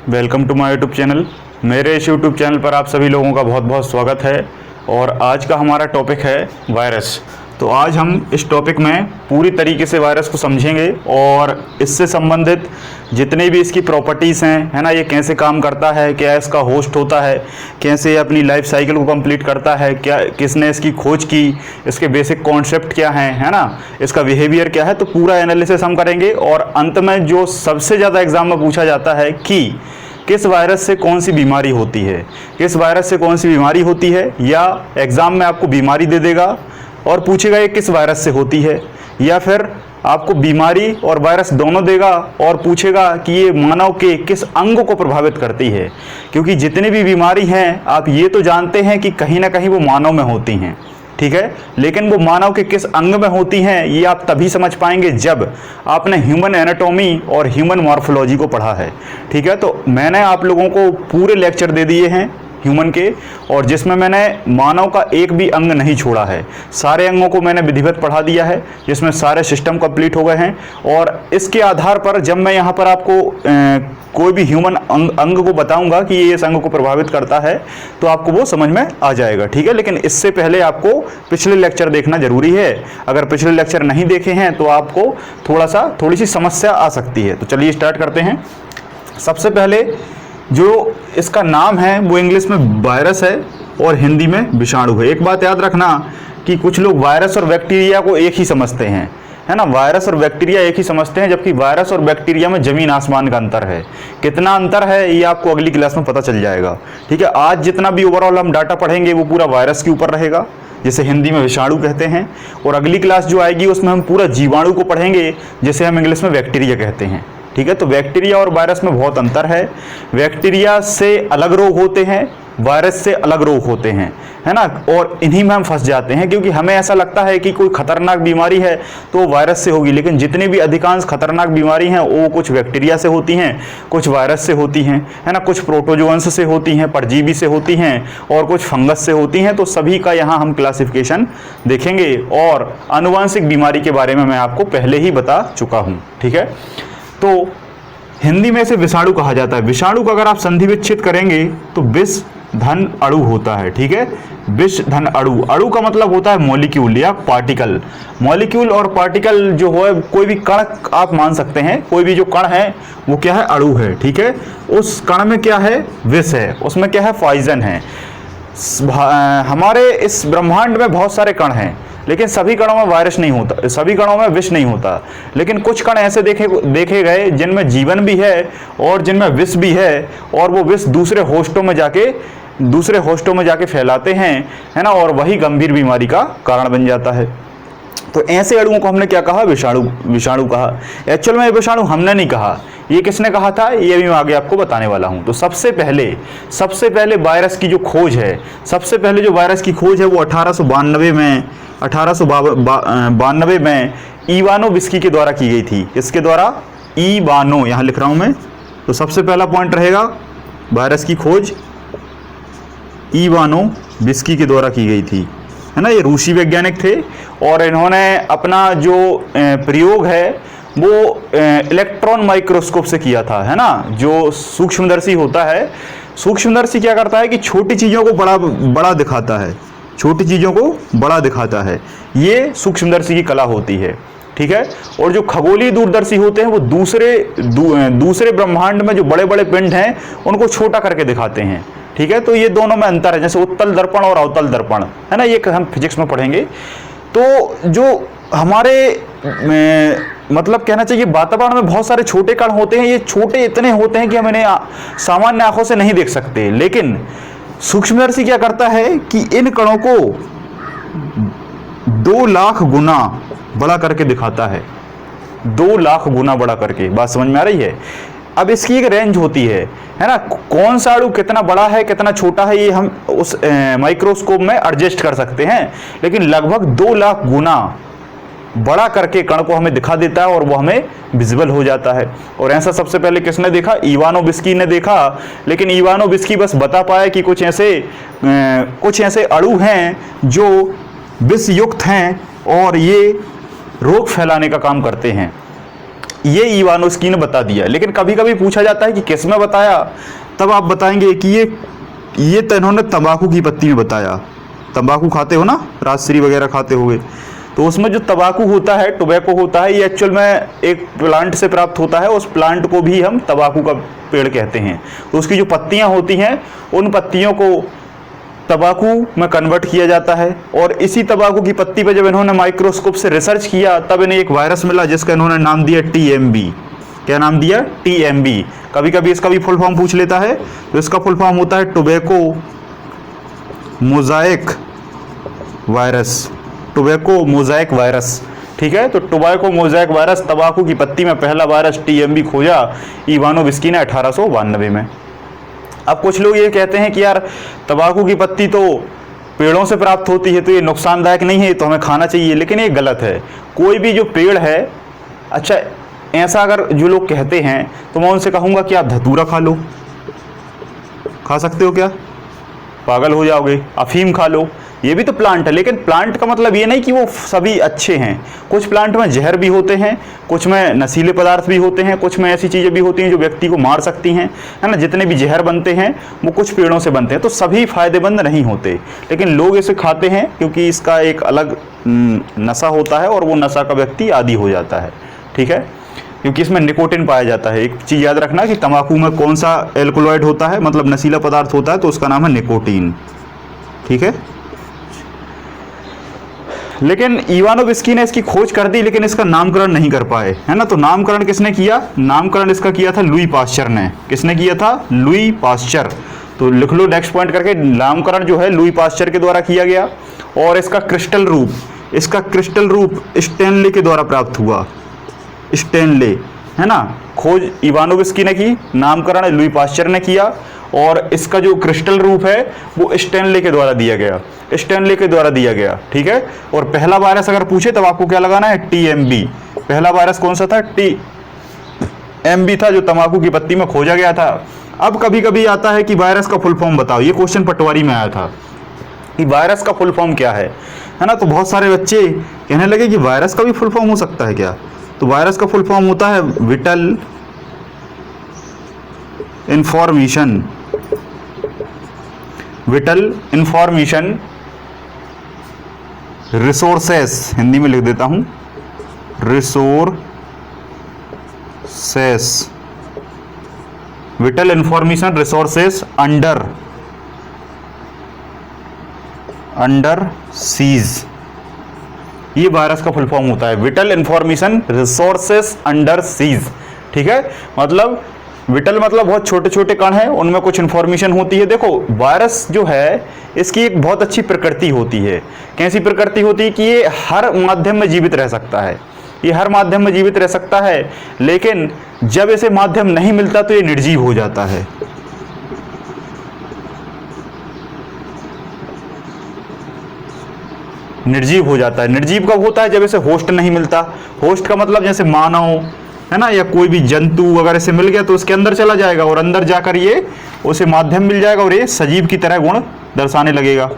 Welcome to my YouTube channel. मेरे इस YouTube channel पर आप सभी लोगों का बहुत बहुत स्वागत है। और आज का हमारा टॉपिक है वायरस। तो आज हम इस टॉपिक में पूरी तरीके से वायरस को समझेंगे और इससे संबंधित जितने भी इसकी प्रॉपर्टीज़ हैं, है ना, ये कैसे काम करता है, क्या इसका होस्ट होता है, कैसे अपनी लाइफ साइकिल को कंप्लीट करता है, क्या किसने इसकी खोज की, इसके बेसिक कॉन्सेप्ट क्या हैं, है ना, इसका बिहेवियर क्या है, तो पूरा एनालिसिस हम करेंगे। और अंत में जो सबसे ज़्यादा एग्जाम में पूछा जाता है कि किस वायरस से कौन सी बीमारी होती है, किस वायरस से कौन सी बीमारी होती है, या एग्ज़ाम में आपको बीमारी दे देगा और पूछेगा ये किस वायरस से होती है, या फिर आपको बीमारी और वायरस दोनों देगा और पूछेगा कि ये मानव के किस अंग को प्रभावित करती है। क्योंकि जितनी भी बीमारी हैं आप ये तो जानते हैं कि कहीं ना कहीं वो मानव में होती हैं, ठीक है, लेकिन वो मानव के किस अंग में होती हैं ये आप तभी समझ पाएंगे जब आपने ह्यूमन एनाटॉमी और ह्यूमन मॉर्फोलॉजी को पढ़ा है, ठीक है। तो मैंने आप लोगों को पूरे लेक्चर दे दिए हैं ह्यूमन के, और जिसमें मैंने मानव का एक भी अंग नहीं छोड़ा है, सारे अंगों को मैंने विधिवत पढ़ा दिया है, जिसमें सारे सिस्टम कंप्लीट हो गए हैं। और इसके आधार पर जब मैं यहाँ पर आपको कोई भी ह्यूमन अंग को बताऊंगा कि ये इस अंग को प्रभावित करता है तो आपको वो समझ में आ जाएगा, ठीक है। लेकिन इससे पहले आपको पिछले लेक्चर देखना जरूरी है। अगर पिछले लेक्चर नहीं देखे हैं तो आपको थोड़ी सी समस्या आ सकती है। तो चलिए स्टार्ट करते हैं। सबसे पहले जो इसका नाम है वो इंग्लिश में वायरस है और हिंदी में विषाणु है। एक बात याद रखना कि कुछ लोग वायरस और बैक्टीरिया को एक ही समझते हैं, है ना, वायरस और बैक्टीरिया एक ही समझते हैं, जबकि वायरस और बैक्टीरिया में जमीन आसमान का अंतर है। कितना अंतर है ये आपको अगली क्लास में पता चल जाएगा, ठीक है। आज जितना भी ओवरऑल हम डाटा पढ़ेंगे वो पूरा वायरस के ऊपर रहेगा, जिसे हिंदी में विषाणु कहते हैं, और अगली क्लास जो आएगी उसमें हम पूरा जीवाणु को पढ़ेंगे, जिसे हम इंग्लिश में बैक्टीरिया कहते हैं, ठीक है। तो बैक्टीरिया और वायरस में बहुत अंतर है। बैक्टीरिया से अलग रोग होते हैं, वायरस से अलग रोग होते हैं, है ना, और इन्हीं में हम फंस जाते हैं क्योंकि हमें ऐसा लगता है कि कोई खतरनाक बीमारी है तो वो वायरस से होगी, लेकिन जितनी भी अधिकांश खतरनाक बीमारी हैं वो कुछ बैक्टीरिया से होती हैं, कुछ वायरस से होती हैं, है ना, कुछ प्रोटोजोअन्स से होती हैं, परजीवी से होती हैं, और कुछ फंगस से होती हैं। तो सभी का यहाँ हम क्लासिफिकेशन देखेंगे, और आनुवांशिक बीमारी के बारे में मैं आपको पहले ही बता चुका हूँ, ठीक है। तो हिंदी में इसे विषाणु कहा जाता है। विषाणु का अगर आप संधि विच्छेद करेंगे तो विष धन अणु होता है, ठीक है। विष धन अणु, अणु का मतलब होता है मॉलिक्यूल या पार्टिकल। मॉलिक्यूल और पार्टिकल जो है, कोई भी कण आप मान सकते हैं, कोई भी जो कण है वो क्या है, अणु है, ठीक है। उस कण में क्या है, विष है, उसमें क्या है, पॉइजन है। हमारे इस ब्रह्मांड में बहुत सारे कण हैं, लेकिन सभी कणों में वायरस नहीं होता, सभी कणों में विष नहीं होता, लेकिन कुछ कण ऐसे देखे गए जिनमें जीवन भी है और जिनमें विष भी है, और वो विष दूसरे होस्टों में जाके फैलाते हैं, है ना, और वही गंभीर बीमारी का कारण बन जाता है। तो ऐसे अणुओं को हमने क्या कहा, विषाणु कहा। एक्चुअल में ये विषाणु हमने नहीं कहा, ये किसने कहा था ये भी मैं आगे आपको बताने वाला हूं। तो सबसे पहले वायरस की जो खोज है, सबसे पहले जो वायरस की खोज है वो 1892 में इवानो बिस्की के द्वारा की गई थी। इसके द्वारा, इवानो यहाँ लिख रहा हूं मैं, तो सबसे पहला पॉइंट रहेगा वायरस की खोज इवानो बिस्की के द्वारा की गई थी, है ना। ये रूसी वैज्ञानिक थे और इन्होंने अपना जो प्रयोग है वो इलेक्ट्रॉन माइक्रोस्कोप से किया था, है ना। जो सूक्ष्मदर्शी होता है, सूक्ष्मदर्शी क्या करता है कि छोटी चीज़ों को बड़ा दिखाता है, छोटी चीज़ों को बड़ा दिखाता है, ये सूक्ष्मदर्शी की कला होती है, ठीक है। और जो खगोलीय दूरदर्शी होते हैं वो दूसरे ब्रह्मांड में जो बड़े बड़े पिंड हैं उनको छोटा करके दिखाते हैं, ठीक है। तो ये दोनों में अंतर है, जैसे उत्तल दर्पण और अवतल दर्पण, है ना, ये हम फिजिक्स में पढ़ेंगे। तो जो हमारे मतलब कहना चाहिए वातावरण में बहुत सारे छोटे कण होते हैं, ये छोटे इतने होते हैं कि हम इन्हें सामान्य आंखों से नहीं देख सकते, लेकिन सूक्ष्मदर्शी क्या करता है कि इन कणों को 2 लाख गुना बड़ा करके दिखाता है, 2 लाख गुना बड़ा करके। बात समझ में आ रही है। अब इसकी एक रेंज होती है ना, कौन सा अणु कितना बड़ा है कितना छोटा है ये हम उस माइक्रोस्कोप में एडजस्ट कर सकते हैं, लेकिन लगभग 2 लाख गुना बड़ा करके कण को हमें दिखा देता है और वो हमें विजिबल हो जाता है। और ऐसा सबसे पहले किसने देखा, इवानो बिस्की ने देखा। लेकिन इवानो बिस्की बस बता पाया कि कुछ ऐसे अणु हैं जो विष युक्त हैं और ये रोग फैलाने का काम करते हैं। ये इवानोस्की ने बता दिया। लेकिन कभी कभी पूछा जाता है कि किस में बताया, तब आप बताएंगे कि ये तो इन्होंने तंबाकू की पत्ती में बताया। तंबाकू खाते हो ना, राजश्री वगैरह खाते होगे, तो उसमें जो तंबाकू होता है, टोबैको होता है, ये एक्चुअल में एक प्लांट से प्राप्त होता है। उस प्लांट को भी हम तंबाकू का पेड़ कहते हैं। तो उसकी जो पत्तियां होती हैं, उन पत्तियों को तंबाकू में कन्वर्ट किया जाता है। और इसी तंबाकू की पत्ती पर जब इन्होंने माइक्रोस्कोप से रिसर्च किया, तब इन्हें एक वायरस मिला जिसका इन्होंने नाम दिया TMB। क्या नाम दिया? TMB। कभी कभी इसका भी फुल फॉर्म पूछ लेता है, तो इसका फुल फॉर्म होता है tobacco Mosaic virus. Tobacco Mosaic virus, ठीक है। तो टोबैको मोजाइक वायरस, तंबाकू की पत्ती में पहला वायरस TMB खोजा इवानोव्स्की ने 1892 में। अब कुछ लोग ये कहते हैं कि यार तंबाकू की पत्ती तो पेड़ों से प्राप्त होती है, तो ये नुकसानदायक नहीं है, तो हमें खाना चाहिए। लेकिन ये गलत है। कोई भी जो पेड़ है, अच्छा ऐसा अगर जो लोग कहते हैं, तो मैं उनसे कहूँगा कि आप धतूरा खा लो। खा सकते हो क्या? पागल हो जाओगे। अफीम खा लो, ये भी तो प्लांट है। लेकिन प्लांट का मतलब ये नहीं कि वो सभी अच्छे हैं। कुछ प्लांट में जहर भी होते हैं, कुछ में नशीले पदार्थ भी होते हैं, कुछ में ऐसी चीज़ें भी होती हैं जो व्यक्ति को मार सकती हैं, है ना। जितने भी जहर बनते हैं वो कुछ पेड़ों से बनते हैं, तो सभी फायदेमंद नहीं होते। लेकिन लोग इसे खाते हैं क्योंकि इसका एक अलग नशा होता है, और वो नशा का व्यक्ति आदी हो जाता है, ठीक है, क्योंकि इसमें निकोटिन पाया जाता है। एक चीज़ याद रखना कि तंबाकू में कौन सा एल्कोलॉइड होता है, मतलब नशीला पदार्थ होता है, तो उसका नाम है निकोटीन, ठीक है। लेकिन इवानोव्स्की ने इसकी खोज कर दी, लेकिन इसका नामकरण नहीं कर पाए, है ना। तो नामकरण किसने किया? नामकरण इसका किया था लुई पास्चर ने। किसने किया था? Louis Pasteur. तो लिख लो नेक्स्ट पॉइंट करके, नामकरण जो है लुई पास्चर के द्वारा किया गया। और इसका क्रिस्टल रूप स्टेनले के द्वारा प्राप्त हुआ। स्टेनले, है ना। खोज इवानोव्स्की ने की, नामकरण लुई पास्चर ने किया, और इसका जो क्रिस्टल रूप है वो स्टेनले के द्वारा दिया गया। स्टेनले के द्वारा दिया गया, ठीक है। और पहला वायरस अगर पूछे तब आपको क्या लगाना है? TMB। पहला वायरस कौन सा था? TMB था, जो तंबाकू की पत्ती में खोजा गया था। अब कभी कभी आता है कि वायरस का फुल फॉर्म बताओ। ये क्वेश्चन पटवारी में आया था कि वायरस का फुल फॉर्म क्या है ना। तो बहुत सारे बच्चे कहने लगे कि वायरस का भी फुल फॉर्म हो सकता है क्या? तो वायरस का फुल फॉर्म होता है whittle information. Whittle information resources, Hindi में लिख देता हूं, resources, whittle information resources under seize. ये वायरस का फुल फॉर्म होता है, whittle information resources under seize, ठीक है। मतलब विटल मतलब बहुत छोटे छोटे कण हैं, उनमें कुछ इन्फॉर्मेशन होती है। देखो वायरस जो है, इसकी एक बहुत अच्छी प्रकृति होती है। कैसी प्रकृति होती है कि ये हर माध्यम में जीवित रह सकता है। ये हर माध्यम में जीवित रह सकता है, लेकिन जब इसे माध्यम नहीं मिलता तो ये निर्जीव हो जाता है। निर्जीव हो जाता है। निर्जीव कब होता है? जब इसे होस्ट नहीं मिलता। होस्ट का मतलब जैसे मानव, है ना, या कोई भी जंतु अगर इसे मिल गया तो उसके अंदर चला जाएगा, और अंदर जाकर ये उसे माध्यम मिल जाएगा, और ये सजीव की तरह गुण दर्शाने लगेगा,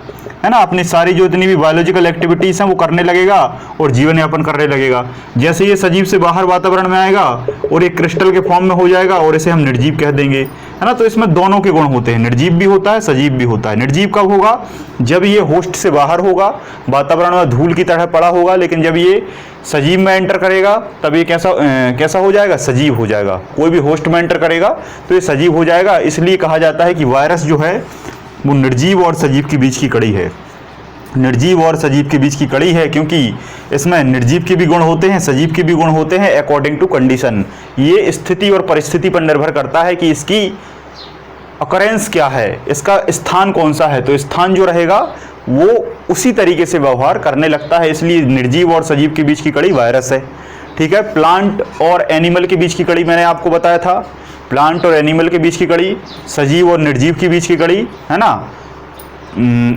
है ना। अपनी सारी जो इतनी भी बायोलॉजिकल एक्टिविटीज हैं वो करने लगेगा और जीवन यापन करने लगेगा। जैसे ये सजीव से बाहर वातावरण में आएगा और एक क्रिस्टल के फॉर्म में हो जाएगा, और इसे हम निर्जीव कह देंगे, है ना। तो इसमें दोनों के गुण होते हैं, निर्जीव भी होता है, सजीव भी होता है। निर्जीव कब होगा? जब ये होस्ट से बाहर होगा, वातावरण में धूल की तरह पड़ा होगा, लेकिन जब ये सजीव में एंटर करेगा तब ये कैसा हो जाएगा? सजीव हो जाएगा। कोई भी होस्ट में एंटर करेगा तो ये सजीव हो जाएगा। इसलिए कहा जाता है कि वायरस जो है वो निर्जीव और सजीव के बीच की कड़ी है। निर्जीव और सजीव के बीच की कड़ी है, क्योंकि इसमें निर्जीव के भी गुण होते हैं, सजीव के भी गुण होते हैं, अकॉर्डिंग टू कंडीशन। ये स्थिति और परिस्थिति पर निर्भर करता है कि इसकी अकरेंस क्या है, इसका स्थान कौन सा है। तो स्थान जो रहेगा वो उसी तरीके से व्यवहार करने लगता है। इसलिए निर्जीव और सजीव के बीच की कड़ी वायरस है, ठीक है। प्लांट और एनिमल के बीच की कड़ी मैंने आपको बताया था। प्लांट और एनिमल के बीच की कड़ी, सजीव और निर्जीव के बीच की कड़ी, है ना।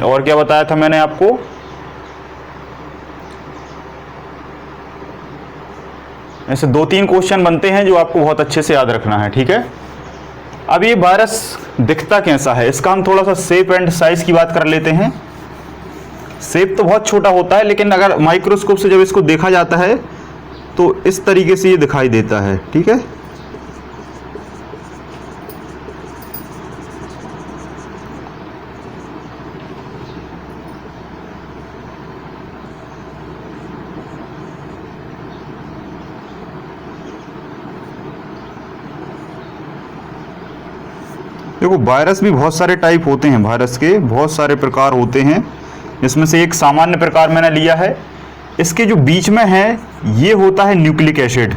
और क्या बताया था मैंने आपको? ऐसे 2-3 क्वेश्चन बनते हैं जो आपको बहुत अच्छे से याद रखना है, ठीक है। अब ये वायरस दिखता कैसा है, इसका हम थोड़ा सा शेप एंड साइज की बात कर लेते हैं। शेप तो बहुत छोटा होता है, लेकिन अगर माइक्रोस्कोप से जब इसको देखा जाता है तो इस तरीके से ये दिखाई देता है, ठीक है। देखो वायरस भी बहुत सारे टाइप होते हैं, वायरस के बहुत सारे प्रकार होते हैं। इसमें से एक सामान्य प्रकार मैंने लिया है। इसके जो बीच में है ये होता है न्यूक्लिक एसिड।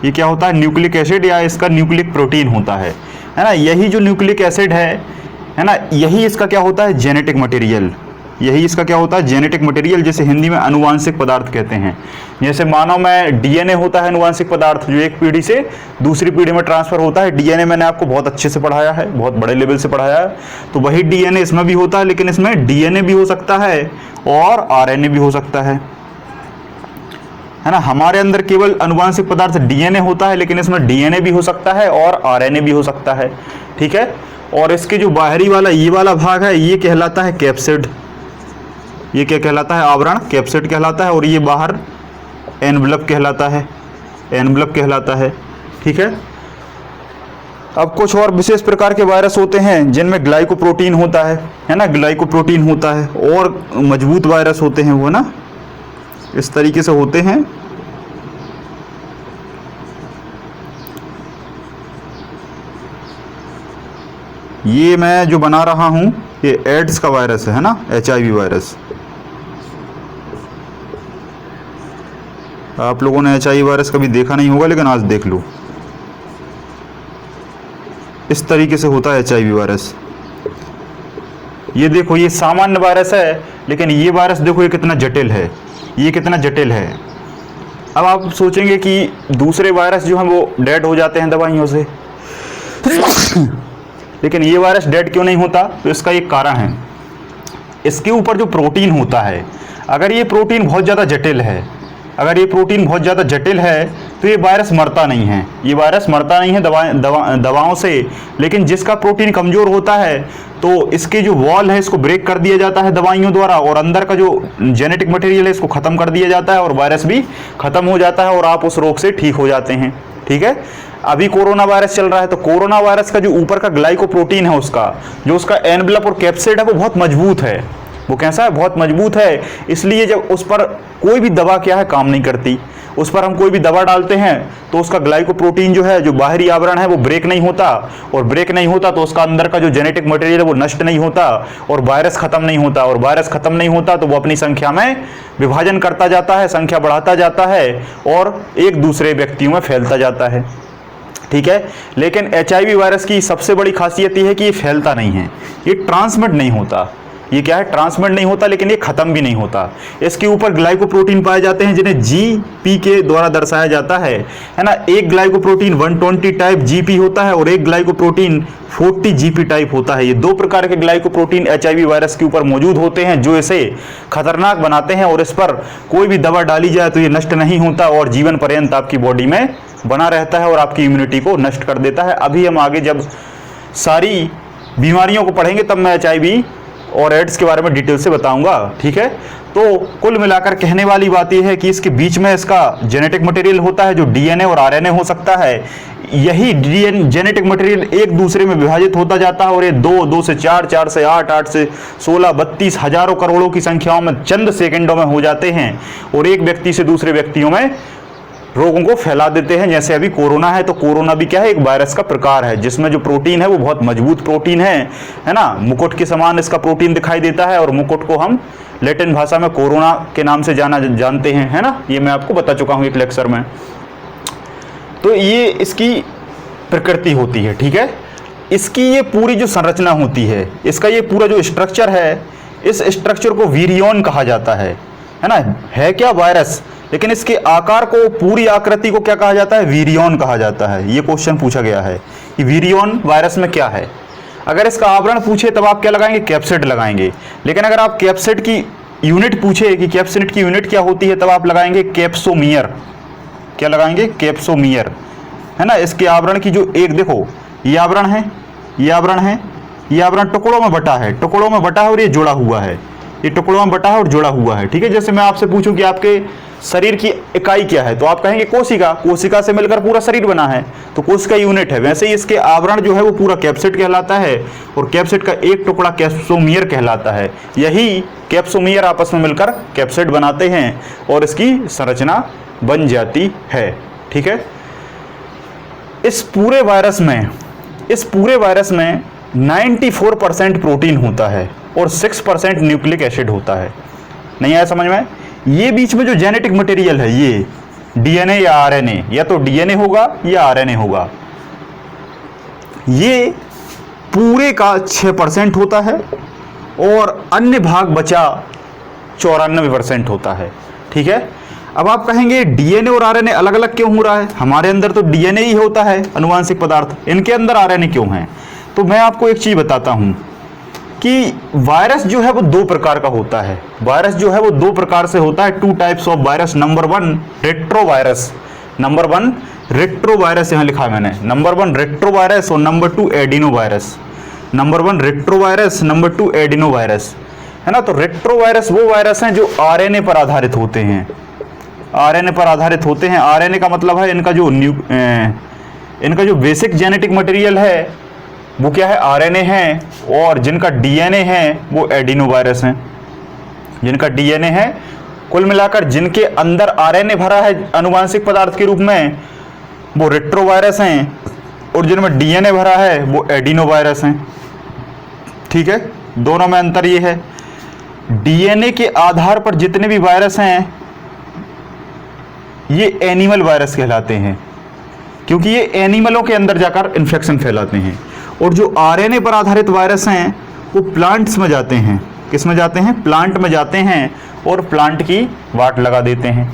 ये क्या होता है? न्यूक्लिक एसिड, या इसका न्यूक्लिक प्रोटीन होता है ना। यही जो न्यूक्लिक एसिड है ना, यही इसका क्या होता है? Genetic material. यही इसका क्या होता है? जेनेटिक मटेरियल, जिसे हिंदी में अनुवांशिक पदार्थ कहते हैं। जैसे मानव में डीएनए होता है अनुवांशिक पदार्थ, जो एक पीढ़ी से दूसरी पीढ़ी में ट्रांसफर होता है। डीएनए मैंने आपको बहुत अच्छे से पढ़ाया है, बहुत बड़े लेवल से पढ़ाया है। तो वही डीएनए इसमें भी होता है, लेकिन इसमें डीएनए भी हो सकता है और आरएनए भी हो सकता है ना। हमारे अंदर केवल अनुवांशिक पदार्थ डीएनए होता है, लेकिन इसमें डीएनए भी हो सकता है और आरएनए भी हो सकता है, ठीक है। और इसके जो बाहरी वाला ये वाला भाग है, ये कहलाता है कैप्सिड। ये क्या कहलाता है? आवरण, कैप्सिड कहलाता है। और ये बाहर एनवलप कहलाता है, एनवलप कहलाता है, ठीक है। अब कुछ और विशेष प्रकार के वायरस होते हैं जिनमें ग्लाइकोप्रोटीन होता है ना, ग्लाइकोप्रोटीन होता है। और मजबूत वायरस होते हैं वो ना, इस तरीके से होते हैं। ये मैं जो बना रहा हूं ये एड्स का वायरस है ना, HIV वायरस। आप लोगों ने HIV वायरस कभी देखा नहीं होगा, लेकिन आज देख लो। इस तरीके से होता है HIV वायरस। ये देखो, ये सामान्य वायरस है, लेकिन ये वायरस देखो ये कितना जटिल है, ये कितना जटिल है। अब आप सोचेंगे कि दूसरे वायरस जो हैं वो डेड हो जाते हैं दवाइयों से, लेकिन ये वायरस डेड क्यों नहीं होता? तो इसका एक कारण है, इसके ऊपर जो प्रोटीन होता है, अगर ये प्रोटीन बहुत ज़्यादा जटिल है, अगर ये प्रोटीन बहुत ज़्यादा जटिल है तो ये वायरस मरता नहीं है, ये वायरस मरता नहीं है दवाओं से। लेकिन जिसका प्रोटीन कमज़ोर होता है तो इसके जो वॉल है इसको ब्रेक कर दिया जाता है दवाइयों द्वारा, और अंदर का जो जेनेटिक मटेरियल है इसको ख़त्म कर दिया जाता है, और वायरस भी ख़त्म हो जाता है और आप उस रोग से ठीक हो जाते हैं, ठीक है। अभी कोरोना वायरस चल रहा है, तो कोरोना वायरस का जो ऊपर का ग्लाइकोप्रोटीन है, उसका जो उसका एनवलप और कैप्सिड है वो बहुत मजबूत है। वो कैसा है? बहुत मजबूत है। इसलिए जब उस पर कोई भी दवा क्या है काम नहीं करती, उस पर हम कोई भी दवा डालते हैं तो उसका ग्लाइकोप्रोटीन जो है, जो बाहरी आवरण है, वो ब्रेक नहीं होता, और ब्रेक नहीं होता तो उसका अंदर का जो जेनेटिक मटेरियल है वो नष्ट नहीं होता, और वायरस खत्म नहीं होता, और वायरस खत्म नहीं होता तो वो अपनी संख्या में विभाजन करता जाता है, संख्या बढ़ाता जाता है और एक दूसरे व्यक्तियों में फैलता जाता है, ठीक है। लेकिन HIV वायरस की सबसे बड़ी खासियत ये है कि ये फैलता नहीं है, ये ट्रांसमिट नहीं होता। ये क्या है? ट्रांसमिट नहीं होता, लेकिन ये खत्म भी नहीं होता। इसके ऊपर ग्लाइकोप्रोटीन पाए जाते हैं जिन्हें GP के द्वारा दर्शाया जाता है ना। एक ग्लाइकोप्रोटीन 120 टाइप GP होता है और एक ग्लाइकोप्रोटीन 40 GP टाइप होता है। ये दो प्रकार के ग्लाइकोप्रोटीन HIV वायरस के ऊपर मौजूद होते हैं जो इसे खतरनाक बनाते हैं, और इस पर कोई भी दवा डाली जाए तो ये नष्ट नहीं होता और जीवन पर्यंत आपकी बॉडी में बना रहता है और आपकी इम्यूनिटी को नष्ट कर देता है। अभी हम आगे जब सारी बीमारियों को पढ़ेंगे तब मैं HIV और एड्स के बारे में डिटेल से बताऊंगा, ठीक है। तो कुल मिलाकर कहने वाली बात यह है कि इसके बीच में इसका जेनेटिक मटेरियल होता है जो DNA और RNA हो सकता है। यही जेनेटिक मटेरियल एक दूसरे में विभाजित होता जाता है और ये 2 से 4, 4 से 8, 8 से 16, 32 हजारों करोड़ों की संख्याओं में चंद सेकंडों में हो जाते हैं और एक व्यक्ति से दूसरे व्यक्तियों में रोगों को फैला देते हैं। जैसे अभी कोरोना है, तो कोरोना भी क्या है? एक वायरस का प्रकार है जिसमें जो प्रोटीन है वो बहुत मजबूत प्रोटीन है ना। मुकुट के समान इसका प्रोटीन दिखाई देता है और मुकुट को हम लैटिन भाषा में कोरोना के नाम से जानते हैं, है ना। ये मैं आपको बता चुका हूँ एक लेक्चर में। तो ये इसकी प्रकृति होती है, ठीक है। इसकी ये पूरी जो संरचना होती है, इसका ये पूरा जो स्ट्रक्चर है, इस स्ट्रक्चर को वीरियन कहा जाता है ना। है क्या? वायरस, लेकिन इसके आकार को, पूरी आकृति को क्या कहा जाता है? वीरियन कहा जाता है। ये क्वेश्चन पूछा गया है कि वीरियन वायरस में क्या है। अगर इसका आवरण पूछे तब आप क्या लगाएंगे? कैप्सिड लगाएंगे। लेकिन अगर आप कैप्सिड की यूनिट पूछे कि कैप्सिड की यूनिट क्या होती है, तब आप लगाएंगे कैप्सोमियर। क्या लगाएंगे? कैप्सोमियर, है ना। इसके आवरण की जो एक देखो, ये आवरण है, ये आवरण है, ये आवरण टुकड़ों में बटा है, टुकड़ों में बटा है और ये जुड़ा हुआ है, ये टुकड़ों में बटा है और जुड़ा हुआ है, ठीक है। जैसे मैं आपसे पूछूं कि आपके शरीर की इकाई क्या है, तो आप कहेंगे कोशिका। कोशिका से मिलकर पूरा शरीर बना है, तो कोशिका यूनिट है। वैसे ही इसके आवरण जो है वो पूरा कैप्सिड कहलाता है, और कैप्सिड का एक टुकड़ा कैप्सोमियर कहलाता है। यही कैप्सोमियर आपस में मिलकर कैप्सिड बनाते हैं और इसकी संरचना बन जाती है। ठीक है। इस पूरे वायरस में 94% प्रोटीन होता है और 6% न्यूक्लिक एसिड होता है। नहीं आया समझ में? ये बीच में जो जेनेटिक मटेरियल है, ये डीएनए या आरएनए, या तो डीएनए होगा या आरएनए होगा, ये पूरे का 6% होता है और अन्य भाग बचा 94% होता है। ठीक है। अब आप कहेंगे डीएनए और आरएनए अलग अलग क्यों हो रहा है? हमारे अंदर तो डीएनए ही होता है, अनुवांशिक पदार्थ, इनके अंदर आरएनए क्यों है? तो मैं आपको एक चीज बताता हूं कि वायरस जो है वो दो प्रकार का होता है। वायरस जो है वो दो प्रकार से होता है, 2 types of virus. Number 1 retrovirus, यहाँ लिखा है मैंने, नंबर 1 रेट्रोवायरस और number 2 adenovirus. Number 1 retrovirus, number 2 adenovirus, है ना। तो रेट्रोवायरस वो वायरस हैं जो आरएनए पर आधारित होते हैं। आरएनए पर आधारित होते हैं। आरएनए का मतलब है इनका जो बेसिक जेनेटिक मटेरियल है वो क्या है? आरएनए है। और जिनका डीएनए है वो एडिनोवायरस हैं। जिनका डीएनए है, कुल मिलाकर जिनके अंदर आरएनए भरा है आनुवांशिक पदार्थ के रूप में, वो रेट्रोवायरस हैं, और जिनमें डीएनए भरा है वो एडिनोवायरस हैं। ठीक है। दोनों में अंतर ये है, डीएनए के आधार पर जितने भी वायरस हैं ये एनिमल वायरस कहलाते हैं, क्योंकि ये एनिमलों के अंदर जाकर इन्फेक्शन फैलाते हैं। और जो आरएनए पर आधारित वायरस हैं वो प्लांट्स में जाते हैं। किस में जाते हैं? प्लांट में जाते हैं, और प्लांट की वाट लगा देते हैं,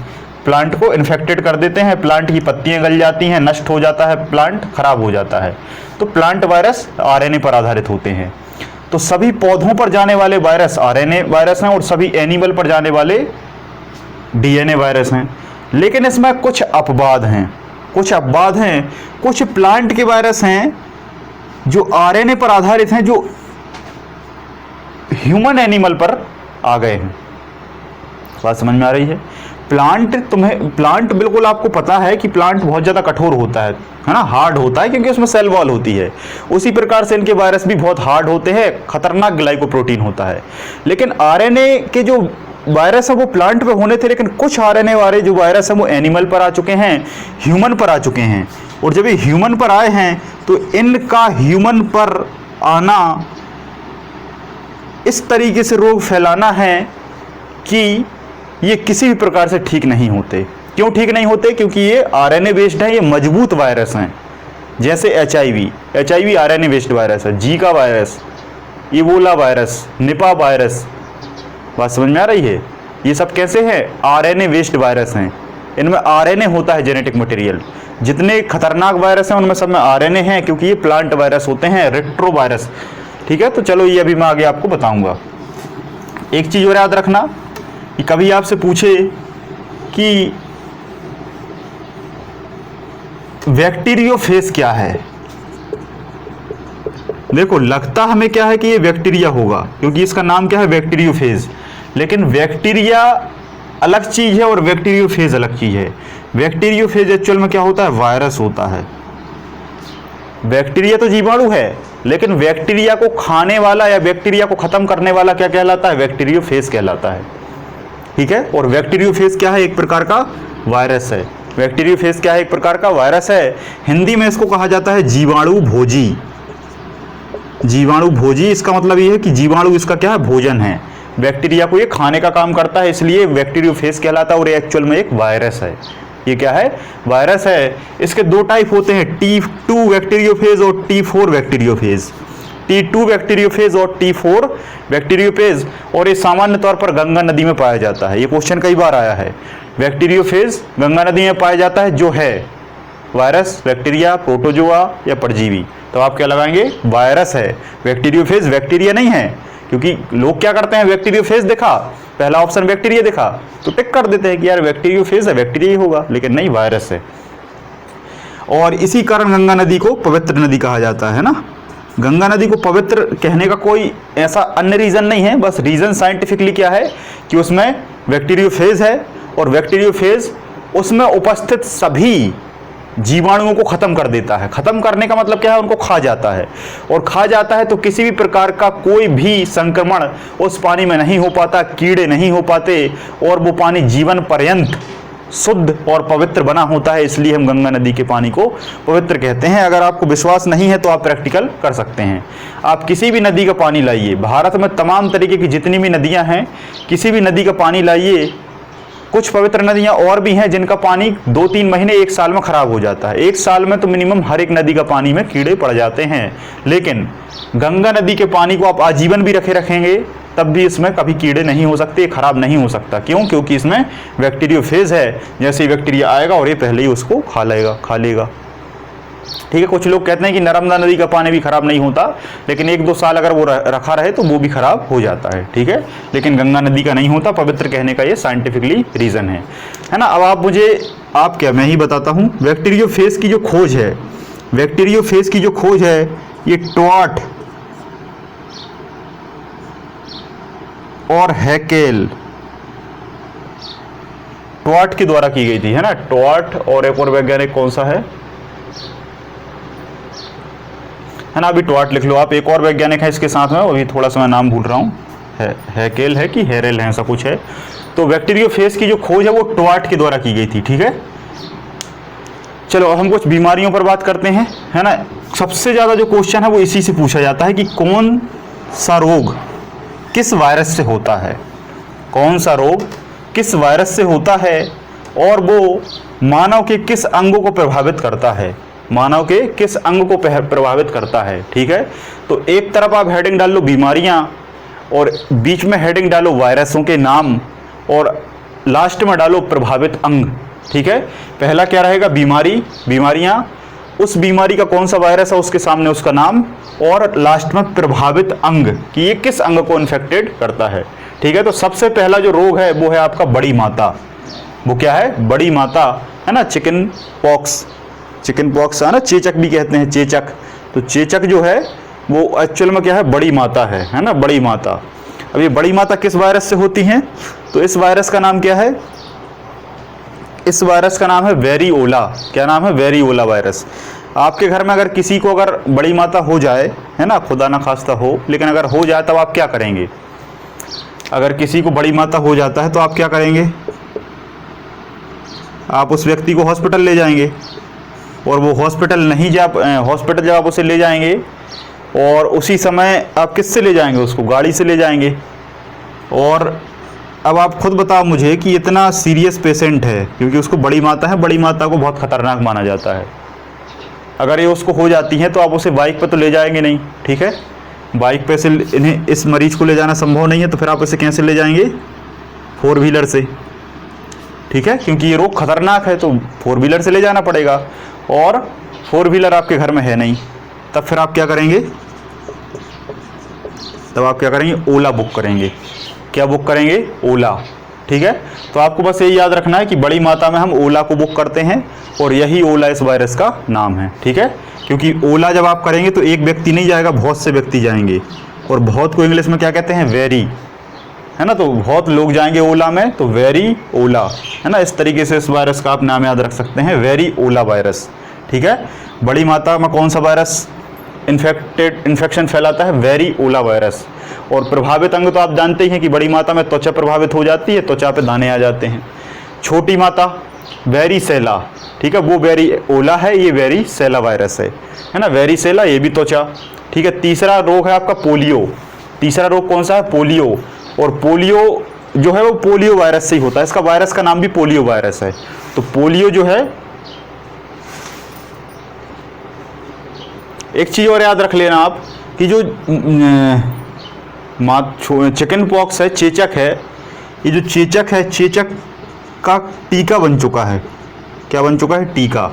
प्लांट को इन्फेक्टेड कर देते हैं, प्लांट की पत्तियां गल जाती हैं, नष्ट हो जाता है, प्लांट खराब हो जाता है। तो प्लांट वायरस आरएनए पर आधारित होते हैं। तो सभी पौधों पर जाने वाले वायरस आरएनए वायरस हैं, और सभी एनिमल पर जाने वाले डीएनए वायरस हैं। लेकिन इसमें कुछ अपवाद हैं। कुछ प्लांट के वायरस हैं जो आरएनए पर आधारित हैं, जो ह्यूमन एनिमल पर आ गए हैं। बात समझ में आ रही है? प्लांट बिल्कुल आपको पता है कि प्लांट बहुत ज़्यादा कठोर होता है ना, हार्ड होता है, क्योंकि उसमें सेल वॉल होती है। उसी प्रकार से इनके वायरस भी बहुत हार्ड होते हैं, खतरनाक ग्लाइकोप्रोटीन होता है। लेकिन आरएनए के जो वायरस है वो प्लांट पे होने थे, लेकिन कुछ आरएनए वाले जो वायरस हैं वो एनिमल पर आ चुके हैं, ह्यूमन पर आ चुके हैं। और जब ये ह्यूमन पर आए हैं तो इनका ह्यूमन पर आना इस तरीके से रोग फैलाना है कि ये किसी भी प्रकार से ठीक नहीं होते। क्यों ठीक नहीं होते? क्योंकि ये आरएनए बेस्ड है, ये मजबूत वायरस हैं। जैसे एचआईवी आरएनए बेस्ड वायरस है, Zika virus, Ebola virus, Nipah virus. बात समझ में आ रही है? ये सब कैसे हैं? आरएनए बेस्ड वायरस हैं। इनमें आरएनए होता है जेनेटिक मटेरियल। जितने खतरनाक वायरस हैं उनमें सब में आरएनए हैं, क्योंकि ये प्लांट वायरस होते हैं, रेट्रोवायरस। ठीक है। तो चलो ये अभी मैं आगे आपको बताऊंगा। एक चीज और याद रखना कि कभी आपसे पूछे कि बैक्टीरियोफेज क्या है, देखो लगता हमें क्या है कि ये बैक्टीरिया होगा, क्योंकि इसका नाम क्या है? बैक्टीरियोफेज। लेकिन बैक्टीरिया अलग चीज है और बैक्टीरियोफेज अलग चीज है। बैक्टीरियोफेज एक्चुअल में क्या होता है? वायरस होता है। बैक्टीरिया तो जीवाणु है, लेकिन बैक्टीरिया को खाने वाला या बैक्टीरिया को खत्म करने वाला क्या कहलाता है? बैक्टीरियोफेज कहलाता है। ठीक है। और बैक्टीरियोफेज क्या है? एक प्रकार का वायरस है। बैक्टीरियोफेज क्या है? एक प्रकार का वायरस है। हिंदी में इसको कहा जाता है जीवाणु भोजी। जीवाणु भोजी, इसका मतलब ये है कि जीवाणु इसका क्या है? भोजन है। बैक्टीरिया को ये खाने का काम करता है, इसलिए बैक्टीरियोफेज कहलाता है। और ये एक्चुअल में एक वायरस है। ये क्या है? वायरस है। इसके दो टाइप होते हैं, T2 बैक्टीरियोफेज और T4 बैक्टीरियोफेज। T2 बैक्टीरियोफेज और T4 बैक्टीरियोफेज। और ये सामान्य तौर पर गंगा नदी में पाया जाता है। ये क्वेश्चन कई बार आया है। बैक्टीरियोफेज गंगा नदी में पाया जाता है, जो है वायरस, बैक्टीरिया, प्रोटोजोआ या परजीवी। तो आप क्या लगाएंगे? वायरस है। बैक्टीरियोफेज बैक्टीरिया नहीं है, क्योंकि लोग क्या करते हैं? बैक्टीरियोफेज देखा, पहला ऑप्शन बैक्टीरिया देखा तो टिक कर देते हैं कि यार बैक्टीरियोफेज है, बैक्टीरिया ही होगा, लेकिन नहीं, वायरस है। और इसी कारण गंगा नदी को पवित्र नदी कहा जाता है ना। गंगा नदी को पवित्र कहने का कोई ऐसा अन्य रीज़न नहीं है, बस रीज़न साइंटिफिकली क्या है कि उसमें बैक्टीरियोफेज है और बैक्टीरियोफेज उसमें उपस्थित सभी जीवाणुओं को खत्म कर देता है। खत्म करने का मतलब क्या है, उनको खा जाता है, और खा जाता है तो किसी भी प्रकार का कोई भी संक्रमण उस पानी में नहीं हो पाता, कीड़े नहीं हो पाते, और वो पानी जीवन पर्यंत शुद्ध और पवित्र बना होता है। इसलिए हम गंगा नदी के पानी को पवित्र कहते हैं। अगर आपको विश्वास नहीं है तो आप प्रैक्टिकल कर सकते हैं। आप किसी भी नदी का पानी लाइए, भारत में तमाम तरीके की जितनी भी नदियां हैं, किसी भी नदी का पानी लाइए। कुछ पवित्र नदियां और भी हैं जिनका पानी 2-3 महीने 1 साल में खराब हो जाता है। 1 साल में तो मिनिमम हर एक नदी का पानी में कीड़े पड़ जाते हैं, लेकिन गंगा नदी के पानी को आप आजीवन भी रखेंगे तब भी इसमें कभी कीड़े नहीं हो सकते, खराब नहीं हो सकता। क्यों? क्योंकि इसमें बैक्टीरियोफेज है। जैसे ही बैक्टीरिया आएगा और ये पहले ही उसको खा लेगा। ठीक है। कुछ लोग कहते हैं कि नर्मदा नदी का पानी भी खराब नहीं होता, लेकिन 1-2 साल अगर वो रखा रहे तो वो भी खराब हो जाता है। ठीक है, लेकिन गंगा नदी का नहीं होता। पवित्र कहने का ये साइंटिफिकली रीजन है ना। अब मैं ही बताता हूँ। बैक्टीरियोफेज की जो खोज है, ये टॉट और हैकेल के द्वारा की गई थी, है ना। टॉट और एक और वैज्ञानिक कौन सा है ना। अभी टॉट लिख लो आप। एक और वैज्ञानिक है इसके साथ में, अभी थोड़ा सा मैं नाम भूल रहा हूँ, हैकेल है कि हेरेल है, ऐसा कुछ है। तो बैक्टीरियोफेज की जो खोज है वो टॉट के द्वारा की गई थी। ठीक है, चलो अब हम कुछ बीमारियों पर बात करते हैं, है ना। सबसे ज्यादा जो क्वेश्चन है वो इसी से पूछा जाता है कि कौन सा रोग किस वायरस से होता है, कौन सा रोग किस वायरस से होता है, और वो मानव के किस अंगों को प्रभावित करता है, प्रभावित करता है। ठीक है, तो एक तरफ आप हेडिंग डाल लो बीमारियां, और बीच में हेडिंग डालो वायरसों के नाम, और लास्ट में डालो प्रभावित अंग। ठीक है, पहला क्या रहेगा, बीमारियां, उस बीमारी का कौन सा वायरस है उसके सामने उसका नाम, और लास्ट में प्रभावित अंग कि ये किस अंग को इन्फेक्टेड करता है। ठीक है, तो सबसे पहला जो रोग है वो है आपका बड़ी माता। वो क्या है, बड़ी माता, है ना। चिकन पॉक्स है ना, चेचक भी कहते हैं, चेचक। तो चेचक जो है वो एक्चुअल में क्या है, बड़ी माता है ना, बड़ी माता। अब ये बड़ी माता किस वायरस से होती हैं, तो इस वायरस का नाम क्या है, इस वायरस का नाम है वेरिओला। क्या नाम है, वेरिओला वायरस। आपके घर में अगर किसी को अगर बड़ी माता हो जाए, है ना, खुदा ना खास्ता हो, लेकिन अगर हो जाए तब आप क्या करेंगे। अगर किसी को बड़ी माता हो जाता है तो आप क्या करेंगे, आप उस व्यक्ति को हॉस्पिटल ले जाएंगे, और वो हॉस्पिटल जब आप उसे ले जाएंगे, और उसी समय आप किससे ले जाएंगे उसको, गाड़ी से ले जाएंगे। और अब आप खुद बताओ मुझे कि इतना सीरियस पेशेंट है, क्योंकि उसको बड़ी माता है, बड़ी माता को बहुत खतरनाक माना जाता है। अगर ये उसको हो जाती है तो आप उसे बाइक पर तो ले जाएंगे नहीं। ठीक है, बाइक पे से इस मरीज को ले जाना संभव नहीं है, तो फिर आप इसे कैसे ले जाएंगे, 4 व्हीलर से। ठीक है, क्योंकि ये रोग खतरनाक है तो 4 व्हीलर से ले जाना पड़ेगा, और 4 व्हीलर आपके घर में है नहीं, तब फिर आप क्या करेंगे, ओला बुक करेंगे। क्या बुक करेंगे, ओला। ठीक है, तो आपको बस यही याद रखना है कि बड़ी माता में हम ओला को बुक करते हैं, और यही ओला इस वायरस का नाम है। ठीक है, क्योंकि ओला जब आप करेंगे तो एक व्यक्ति नहीं जाएगा, बहुत से व्यक्ति जाएंगे, और बहुत को इंग्लिश में क्या कहते हैं, वेरी, है ना। तो बहुत लोग जाएंगे ओला में, तो वेरी ओला, है ना। इस तरीके से इस वायरस का आप नाम याद रख सकते हैं, वेरी ओला वायरस। ठीक है, बड़ी माता में कौन सा वायरस इन्फेक्शन फैलाता है, वेरी ओला वायरस। और प्रभावित अंग तो आप जानते ही हैं कि बड़ी माता में त्वचा प्रभावित हो जाती है, त्वचा पे दाने आ जाते हैं। छोटी माता वेरीसेला, ठीक है, वो वेरी ओला है, ये वेरीसेला वायरस है ना, वेरीसेला, ये भी त्वचा। ठीक है, तीसरा रोग है आपका पोलियो। तीसरा रोग कौन सा है, पोलियो। और पोलियो जो है वो पोलियो वायरस से ही होता है, इसका वायरस का नाम भी पोलियो वायरस है। तो पोलियो जो है, एक चीज और याद रख लेना आप कि जो चिकन पॉक्स है, चेचक है, ये जो चेचक है, चेचक का टीका बन चुका है। क्या बन चुका है, टीका।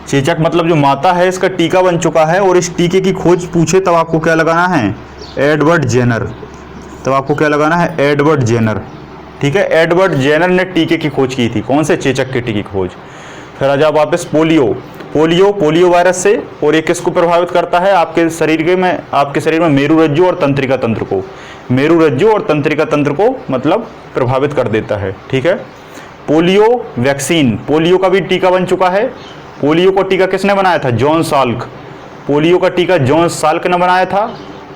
चेचक मतलब जो माता है इसका टीका बन चुका है, और इस टीके की खोज पूछे तब आपको क्या लगाना है, एडवर्ड जेनर। तब आपको क्या लगाना है, एडवर्ड जेनर। ठीक है, एडवर्ड जेनर ने टीके की खोज की थी, कौन से, चेचक के टीके की खोज। फिर आ जाओ वापस पोलियो वायरस से, और ये किसको प्रभावित करता है, आपके शरीर में मेरुरज्जु और तंत्रिका तंत्र को, मतलब प्रभावित कर देता है। ठीक है, पोलियो वैक्सीन, पोलियो का भी टीका बन चुका है। पोलियो का टीका किसने बनाया था? John Salk. पोलियो का टीका जॉन साल्क ने बनाया था।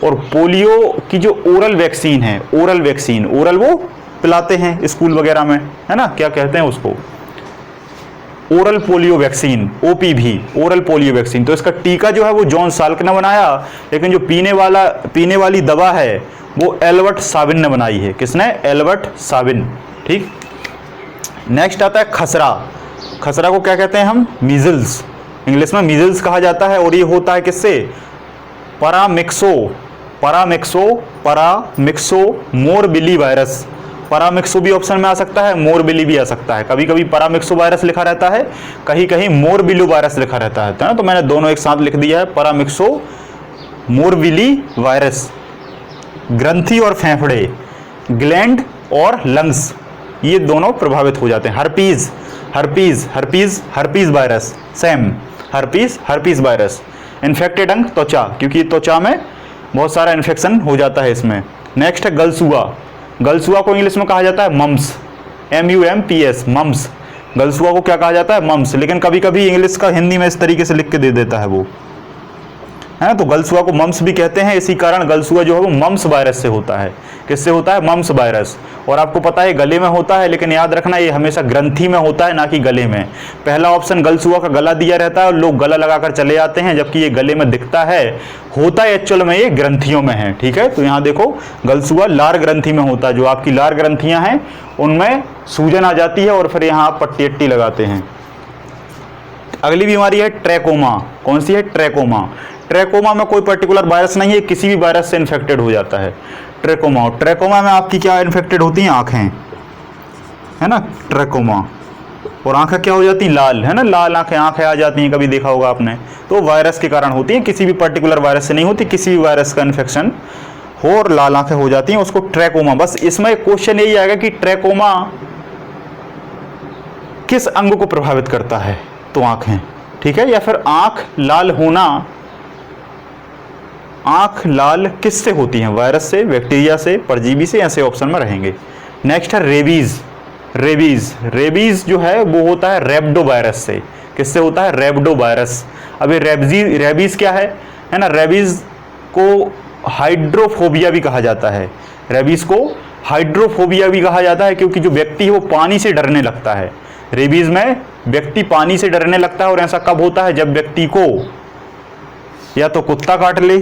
और पोलियो की जो ओरल वैक्सीन है, ओरल वैक्सीन, ओरल वो पिलाते हैं स्कूल वगैरह में, है ना, क्या कहते हैं उसको? Oral polio vaccine, OPV, oral polio vaccine. तो इसका टीका जो है वो जॉन साल्क ने बनाया, लेकिन जो पीने वाली दवा है वो एल्बर्ट साबिन ने बनाई है। किसने? एल्बर्ट साबिन। ठीक। नेक्स्ट आता है खसरा। खसरा को क्या कहते हैं हम? मीजल्स। इंग्लिश में मीजल्स कहा जाता है। और ये होता है किससे? परामिक्सो मोरबिली वायरस। परामिक्सो भी ऑप्शन में आ सकता है, मोरबिली भी आ सकता है। कभी कभी परामिक्सो वायरस लिखा रहता है, कहीं कहीं मोरबिलो वायरस लिखा रहता है ना, तो मैंने दोनों एक साथ लिख दिया है, परामिक्सो मोरबिली वायरस। ग्रंथि और फेफड़े, ग्लैंड और लंग्स, ये दोनों प्रभावित हो जाते हैं। Herpes virus, same herpes virus. Infected अंग त्वचा, क्योंकि त्वचा में बहुत सारा इन्फेक्शन हो जाता है इसमें। नेक्स्ट है गलसुआ। गलसुआ को इंग्लिश में कहा जाता है मम्स, MUMPS, मम्स। गलसुआ को क्या कहा जाता है? मम्स। लेकिन कभी कभी इंग्लिश का हिंदी में इस तरीके से लिख के दे देता है वो, है ना, तो गलसुआ को मम्स भी कहते हैं। इसी कारण गलसुआ जो है वो मम्स वायरस से होता है। किससे होता है? Mumps virus. और आपको पता है गले में होता है, लेकिन याद रखना ये हमेशा ग्रंथि में होता है, ना कि गले में। पहला ऑप्शन गलसुआ का गला दिया रहता है और लोग गला लगाकर चले जाते हैं, जबकि ये गले में दिखता है, होता है एक्चुअल में ये ग्रंथियों में है। ठीक है, तो यहाँ देखो गलसुआ लार ग्रंथि में होता है। जो आपकी लार ग्रंथियां हैं उनमें सूजन आ जाती है और फिर यहाँ आप पट्टी लगाते हैं। अगली बीमारी है ट्रैकोमा। कौन सी है? ट्रैकोमा। ट्रैकोमा में कोई पर्टिकुलर वायरस नहीं है, किसी भी वायरस से इन्फेक्टेड हो जाता है ट्रैकोमा। ट्रैकोमा में आपकी क्या इन्फेक्टेड होती हैं? आँखें, है ना, ट्रैकोमा। और आँखें क्या हो जाती हैं? लाल, है ना, लाल आँखें आ जाती हैं, कभी देखा होगा आपने। तो वायरस के कारण होती हैं, किसी भी पर्टिकुलर वायरस से नहीं होती, किसी भी वायरस का इन्फेक्शन हो और लाल आँखें हो जाती हैं, उसको ट्रैकोमा। बस इसमें क्वेश्चन यही आएगा कि ट्रैकोमा किस अंग को प्रभावित करता है? तो आँखें। ठीक है, या फिर आँख लाल होना, आंख लाल किससे होती हैं? वायरस से, बैक्टीरिया से, परजीवी से, ऐसे ऑप्शन में रहेंगे। नेक्स्ट है रेबीज जो है वो होता है रेब्डो वायरस से। किससे होता है? रेब्डो वायरस। अब ये रेबीज क्या है ना, रेबीज को हाइड्रोफोबिया भी कहा जाता है। रेबीज को हाइड्रोफोबिया भी कहा जाता है, क्योंकि जो व्यक्ति है वो पानी से डरने लगता है। रेबीज में व्यक्ति पानी से डरने लगता है। और ऐसा कब होता है? जब व्यक्ति को या तो कुत्ता काट ले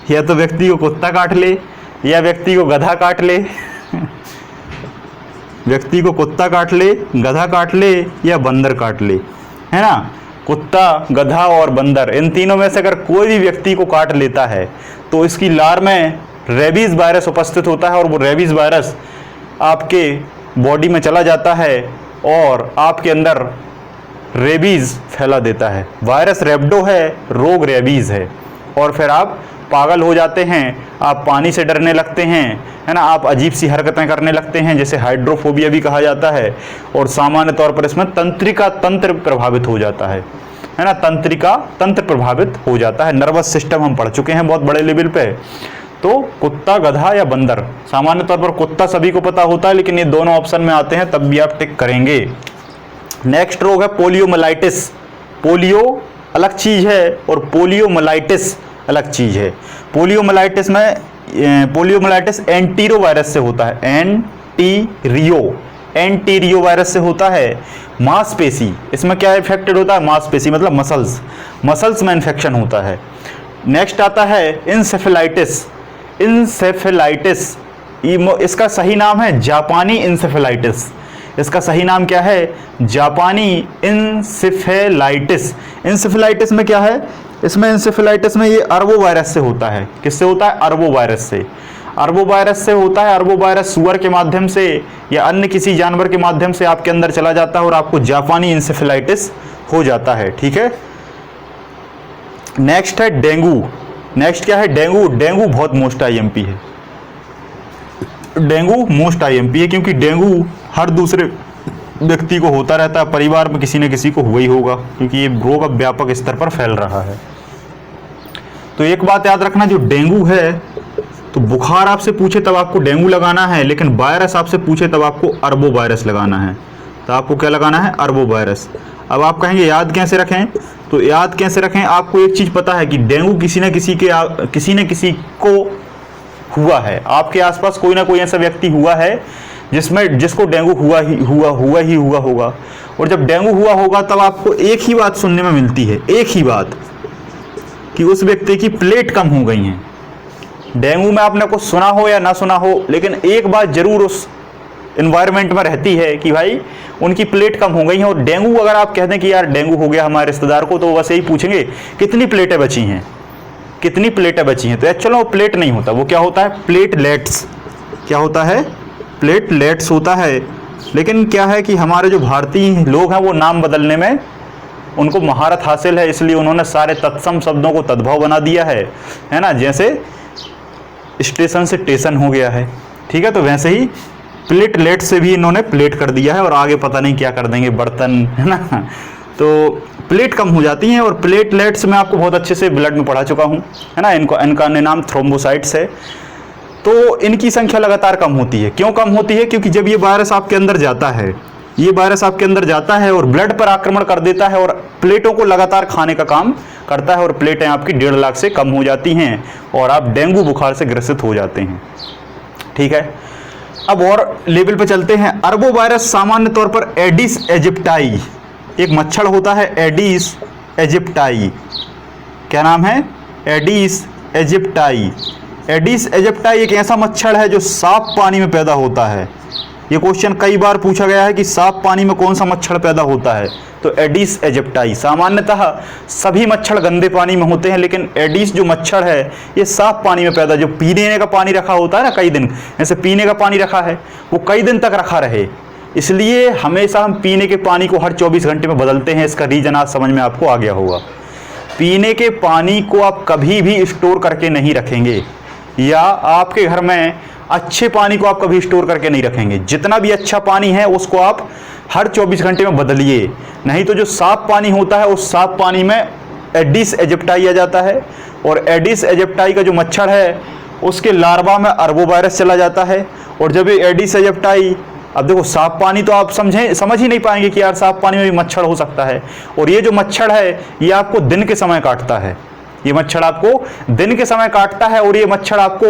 या तो व्यक्ति को कुत्ता काट ले, या व्यक्ति को गधा काट ले व्यक्ति को कुत्ता काट ले, गधा काट ले, या बंदर काट ले, है ना। कुत्ता, गधा और बंदर, इन तीनों में से अगर कोई भी व्यक्ति को काट लेता है तो इसकी लार में रेबीज वायरस उपस्थित होता है, और वो रेबीज वायरस आपके बॉडी में चला जाता है और आपके अंदर रेबीज फैला देता है। वायरस रेब्डो है, रोग रेबीज है, और फिर आप पागल हो जाते हैं, आप पानी से डरने लगते हैं, है ना, आप अजीब सी हरकतें करने लगते हैं, जैसे हाइड्रोफोबिया भी कहा जाता है। और सामान्य तौर पर इसमें तंत्रिका तंत्र प्रभावित हो जाता है ना, तंत्रिका तंत्र प्रभावित हो जाता है। नर्वस सिस्टम हम पढ़ चुके हैं बहुत बड़े लेवल पे। तो कुत्ता, गधा या बंदर, सामान्य तौर पर कुत्ता सभी को पता होता है, लेकिन ये दोनों ऑप्शन में आते हैं, तब भी आप टिक करेंगे। नेक्स्ट रोग है पोलियोमाइलाइटिस। पोलियो अलग चीज है और पोलियोमाइलाइटिस अलग चीज है। पोलियोमाइलाइटिस एंटीरो वायरस से होता है, एंटीरियो वायरस से होता है। मांसपेशी, इसमें क्या इफेक्टेड होता है? मांसपेशी मतलब मसल्स में इन्फेक्शन होता है। नेक्स्ट आता है इंसेफेलाइटिस। इसका सही नाम है जापानी इंसेफेलाइटिस। इसका सही नाम क्या है? जापानी इंसेफेलाइटिस। इंसेफेलाइटिस में क्या है? इसमें इंसेफेलाइटिस में ये अरबो वायरस से होता है। किससे होता है? अरबो वायरस से। अरबो वायरस से होता है। अरबो वायरस सुअर के माध्यम से या अन्य किसी जानवर के माध्यम से आपके अंदर चला जाता है और आपको जापानी इंसेफेलाइटिस हो जाता है। ठीक है। नेक्स्ट है डेंगू। नेक्स्ट क्या है? डेंगू। डेंगू बहुत मोस्ट आईएमपी है। डेंगू मोस्ट आईएमपी है क्योंकि डेंगू हर दूसरे व्यक्ति को होता रहता है, परिवार में किसी न किसी को हुआ ही होगा, क्योंकि ये रोग अब व्यापक स्तर पर फैल रहा है। तो एक बात याद रखना, जो डेंगू है तो बुखार आपसे पूछे तब आपको डेंगू लगाना है, लेकिन वायरस आपसे पूछे तब आपको अरबो वायरस लगाना है। तो आपको क्या लगाना है? अरबो वायरस। अब आप कहेंगे याद कैसे रखें? तो याद कैसे रखें, आपको एक चीज़ पता है कि डेंगू किसी न किसी को हुआ है। आपके आसपास कोई ना कोई ऐसा व्यक्ति हुआ है जिसको डेंगू हुआ होगा। और जब डेंगू हुआ होगा तब आपको एक ही बात सुनने में मिलती है, एक ही बात, कि उस व्यक्ति की प्लेट कम हो गई हैं। डेंगू में आपने कुछ सुना हो या ना सुना हो, लेकिन एक बात जरूर उस इन्वायरमेंट में रहती है कि भाई उनकी प्लेट कम हो गई है। और डेंगू अगर आप कहते हैं कि यार डेंगू हो गया हमारे रिश्तेदार को, तो बस यही पूछेंगे कितनी प्लेटें बची हैं, कितनी प्लेटें बची हैं। तो एक्चुअल वो प्लेट नहीं होता, वो क्या होता है? प्लेटलेट्स। क्या होता है? प्लेटलेट्स होता है। लेकिन क्या है कि हमारे जो भारतीय लोग हैं वो नाम बदलने में उनको महारत हासिल है, इसलिए उन्होंने सारे तत्सम शब्दों को तद्भव बना दिया है ना। जैसे स्टेशन से टेशन हो गया है, ठीक है, तो वैसे ही प्लेटलेट से भी इन्होंने प्लेट कर दिया है, और आगे पता नहीं क्या कर देंगे, बर्तन, है ना। तो प्लेट कम हो जाती हैं, और प्लेटलेट्स मैं आपको बहुत अच्छे से ब्लड में पढ़ा चुका हूँ, है ना। इनका नाम थ्रोम्बोसाइट्स है। तो इनकी संख्या लगातार कम होती है। क्यों कम होती है? क्योंकि जब ये वायरस आपके अंदर जाता है, ये वायरस आपके अंदर जाता है और ब्लड पर आक्रमण कर देता है और प्लेटों को लगातार खाने का काम करता है, और प्लेटें आपकी 1.5 लाख से कम हो जाती हैं और आप डेंगू बुखार से ग्रसित हो जाते हैं, ठीक है। अब और लेवल पे चलते हैं। अरबो वायरस सामान्य तौर पर एडिस एजिप्टाई, एक मच्छर होता है एडिस एजिप्टाई। क्या नाम है? Aedes aegypti. एडिस एजिप्टाई एक ऐसा मच्छर है जो साफ पानी में पैदा होता है। ये क्वेश्चन कई बार पूछा गया है कि साफ पानी में कौन सा मच्छर पैदा होता है। तो एडिस एजिप्टाई। सामान्यतः सभी मच्छर गंदे पानी में होते हैं, लेकिन एडिस जो मच्छर है ये साफ पानी में पैदा, जो पीने का पानी रखा होता है ना कई दिन, जैसे पीने का पानी रखा है वो कई दिन तक रखा रहे, इसलिए हमेशा हम पीने के पानी को हर 24 घंटे में बदलते हैं। इसका रीजन आज समझ में आपको आ गया होगा। पीने के पानी को आप कभी भी स्टोर करके नहीं रखेंगे, या आपके घर में अच्छे पानी को आप कभी स्टोर करके नहीं रखेंगे। जितना भी अच्छा पानी है उसको आप हर 24 घंटे में बदलिए, नहीं तो जो साफ पानी होता है उस साफ पानी में एडिस एजिप्टाई आ जाता है, और एडिस एजिप्टाई का जो मच्छर है उसके लार्वा में अरबो वायरस चला जाता है। और जब ये एडिस एजिप्टाई, अब देखो साफ पानी तो आप समझ ही नहीं पाएंगे कि यार साफ पानी में भी मच्छर हो सकता है, और ये जो मच्छर है ये आपको दिन के समय काटता है। ये मच्छर आपको दिन के समय काटता है, और ये मच्छर आपको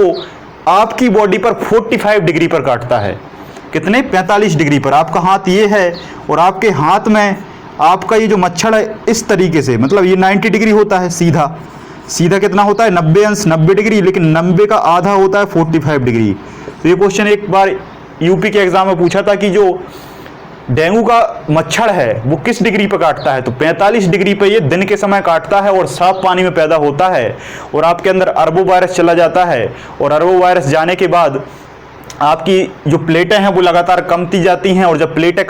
आपकी बॉडी पर 45 डिग्री पर काटता है। कितने? 45 डिग्री पर। आपका हाथ ये है, और आपके हाथ में आपका ये जो मच्छर है इस तरीके से, मतलब ये 90 डिग्री होता है सीधा। सीधा कितना होता है? 90 अंश, 90 डिग्री, लेकिन 90 का आधा होता है 45 डिग्री। तो ये क्वेश्चन एक बार यूपी के एग्जाम में पूछा था कि जो डेंगू का मच्छर है वो किस डिग्री पर काटता है, तो 45 डिग्री पर ये दिन के समय काटता है और साफ पानी में पैदा होता है, और आपके अंदर अरबो वायरस चला जाता है। और अरबो वायरस जाने के बाद आपकी जो प्लेटें हैं वो लगातार कमती जाती हैं, और जब प्लेटें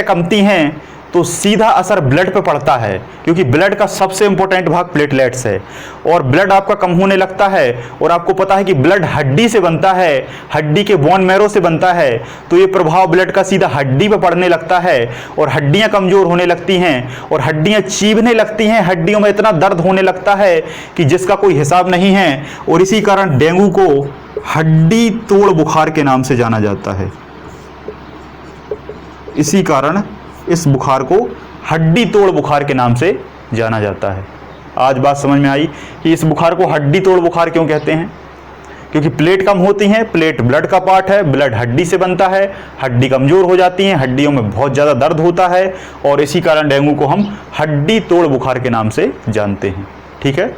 कमती हैं तो सीधा असर ब्लड पे पड़ता है, क्योंकि ब्लड का सबसे इंपॉर्टेंट भाग प्लेटलेट्स है। और ब्लड आपका कम होने लगता है, और आपको पता है कि ब्लड हड्डी से बनता है, हड्डी के बोन मैरो से बनता है, तो ये प्रभाव ब्लड का सीधा हड्डी पे पड़ने लगता है, और हड्डियां कमजोर होने लगती हैं, और हड्डियां चीभने लगती हैं। हड्डियों में इतना दर्द होने लगता है कि जिसका कोई हिसाब नहीं है, और इसी कारण डेंगू को हड्डी तोड़ बुखार के नाम से जाना जाता है। इसी कारण इस बुखार को हड्डी तोड़ बुखार के नाम से जाना जाता है। आज बात समझ में आई कि इस बुखार को हड्डी तोड़ बुखार क्यों कहते हैं? क्योंकि प्लेट कम होती हैं। प्लेट ब्लड का पार्ट है, ब्लड हड्डी से बनता है, हड्डी कमजोर हो जाती हैं, हड्डियों में बहुत ज़्यादा दर्द होता है, और इसी कारण डेंगू को हम हड्डी तोड़ बुखार के नाम से जानते हैं, ठीक है।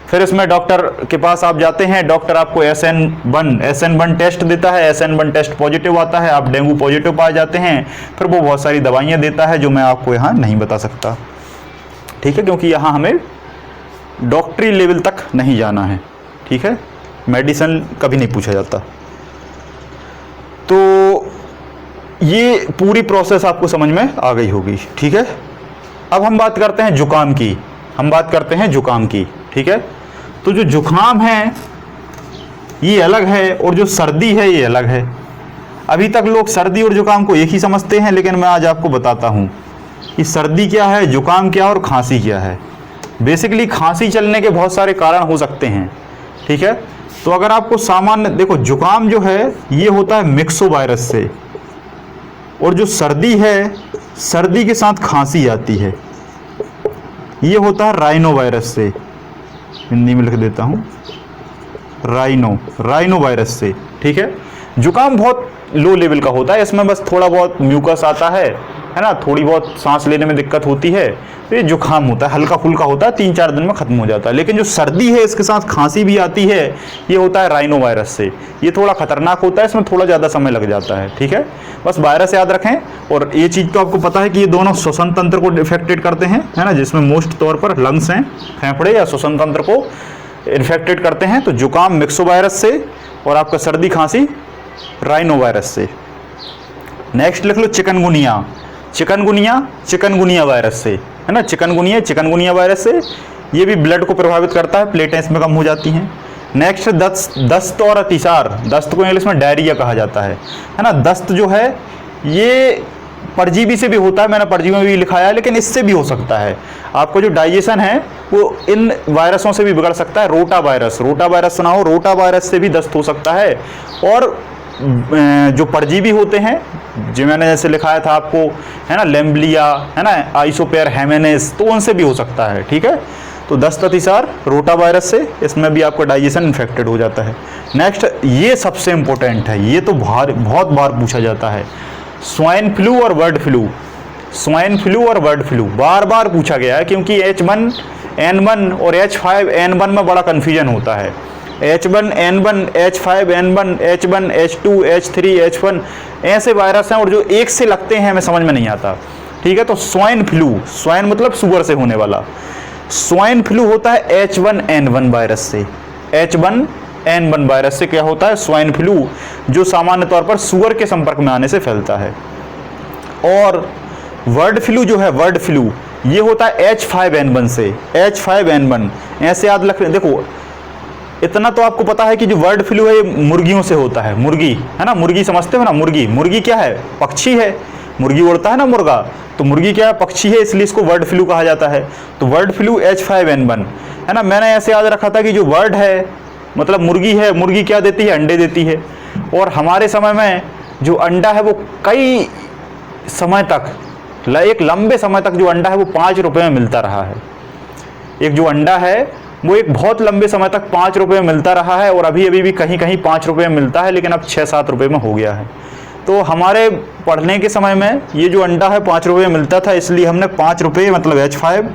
फिर इसमें डॉक्टर के पास आप जाते हैं, डॉक्टर आपको SN1 टेस्ट देता है। SN1 टेस्ट पॉजिटिव आता है, आप डेंगू पॉजिटिव पाए जाते हैं। फिर वो बहुत सारी दवाइयाँ देता है जो मैं आपको यहाँ नहीं बता सकता, ठीक है, क्योंकि यहाँ हमें डॉक्टरी लेवल तक नहीं जाना है, ठीक है। मेडिसिन कभी नहीं पूछा जाता। तो ये पूरी प्रोसेस आपको समझ में आ गई होगी, ठीक है। अब हम बात करते हैं जुकाम की, ठीक है। तो जो जुकाम है ये अलग है, और जो सर्दी है ये अलग है। अभी तक लोग सर्दी और जुकाम को एक ही समझते हैं, लेकिन मैं आज आपको बताता हूँ कि सर्दी क्या है, जुकाम क्या और खांसी क्या है। बेसिकली खांसी चलने के बहुत सारे कारण हो सकते हैं, ठीक है। तो अगर आपको सामान्य देखो, जुकाम जो है ये होता है मिक्सो वायरस से, और जो सर्दी है, सर्दी के साथ खांसी आती है, ये होता है राइनो वायरस से। हिंदी में लिख देता हूँ, राइनो वायरस से। ठीक है, जुकाम बहुत लो लेवल का होता है, इसमें बस थोड़ा बहुत म्यूकस आता है ना, थोड़ी बहुत सांस लेने में दिक्कत होती है, तो ये जुकाम होता है, हल्का फुल्का होता है, 3-4 दिन में खत्म हो जाता है। लेकिन जो सर्दी है इसके साथ खांसी भी आती है, ये होता है राइनो वायरस से। ये थोड़ा खतरनाक होता है, इसमें थोड़ा ज़्यादा समय लग जाता है। ठीक है, बस वायरस याद रखें। और ये चीज़ तो आपको पता है कि ये दोनों श्वसन तंत्र को इफेक्टेड करते हैं, है ना, जिसमें मोस्ट तौर पर लंग्स हैं, फेफड़े या श्वसन तंत्र को इन्फेक्टेड करते हैं। तो जुकाम मिक्सो वायरस से, और आपका सर्दी खांसी राइनो वायरस से। नेक्स्ट लिख लो चिकनगुनिया, चिकनगुनिया वायरस से, है ना, चिकनगुनिया वायरस से। ये भी ब्लड को प्रभावित करता है, प्लेटें इसमें कम हो जाती हैं। नेक्स्ट दस्त और अतिसार, दस्त को इंग्लिश में डायरिया कहा जाता है ना। दस्त जो है ये परजीवी से भी होता है, मैंने परजीवी में भी लिखाया है, लेकिन इससे भी हो सकता है। आपको जो डाइजेशन है वो इन वायरसों से भी बिगड़ सकता है। रोटा वायरस सुना हो, रोटा वायरस से भी दस्त हो सकता है। और जो परजीवी होते हैं, जो मैंने जैसे लिखाया था आपको, है ना, लेम्बलिया, है ना, आइसोपेर हेमेनेस, तो उनसे भी हो सकता है। ठीक है, तो दस्त अतिसार रोटा वायरस से, इसमें भी आपका डाइजेशन इन्फेक्टेड हो जाता है। नेक्स्ट, ये सबसे इंपॉर्टेंट है, ये तो बहुत बार पूछा जाता है, स्वाइन फ्लू और बर्ड फ्लू। बार बार पूछा गया है, क्योंकि H1N1 और H5N1 में बड़ा कन्फ्यूजन होता है। H1N1, H5N1, H1, H2, H3, H1 ऐसे वायरस हैं, और जो एक से लगते हैं हमें समझ में नहीं आता। ठीक है, तो स्वाइन फ्लू, स्वाइन मतलब सुअर से होने वाला, स्वाइन फ्लू होता है H1N1 वायरस से। H1N1 वायरस से क्या होता है? स्वाइन फ्लू, जो सामान्य तौर पर सुअर के संपर्क में आने से फैलता है। और बर्ड फ्लू जो है, बर्ड फ्लू, ये होता है H5N1 से। H5N1 ऐसे याद रख, देखो इतना तो आपको पता है कि जो बर्ड फ्लू है ये मुर्गियों से होता है। मुर्गी, है ना, मुर्गी समझते हो ना, मुर्गी क्या है? पक्षी है, मुर्गी उड़ता है ना मुर्गा, तो मुर्गी क्या है? पक्षी है, इसलिए इसको बर्ड फ्लू कहा जाता है। तो बर्ड फ्लू H5N1, है ना। मैंने ऐसे याद रखा था कि जो बर्ड है मतलब मुर्गी है, मुर्गी क्या देती है? अंडे देती है। और हमारे समय में जो अंडा है वो कई समय तक, एक लंबे समय तक जो अंडा है वो 5 रुपये में मिलता रहा है। एक जो अंडा है वो एक बहुत लंबे समय तक 5 रुपये में मिलता रहा है, और अभी भी कहीं कहीं 5 रुपये में मिलता है, लेकिन अब 6-7 रुपये में हो गया है। तो हमारे पढ़ने के समय में ये जो अंडा है 5 रुपये में मिलता था, इसलिए हमने 5 रुपये मतलब H5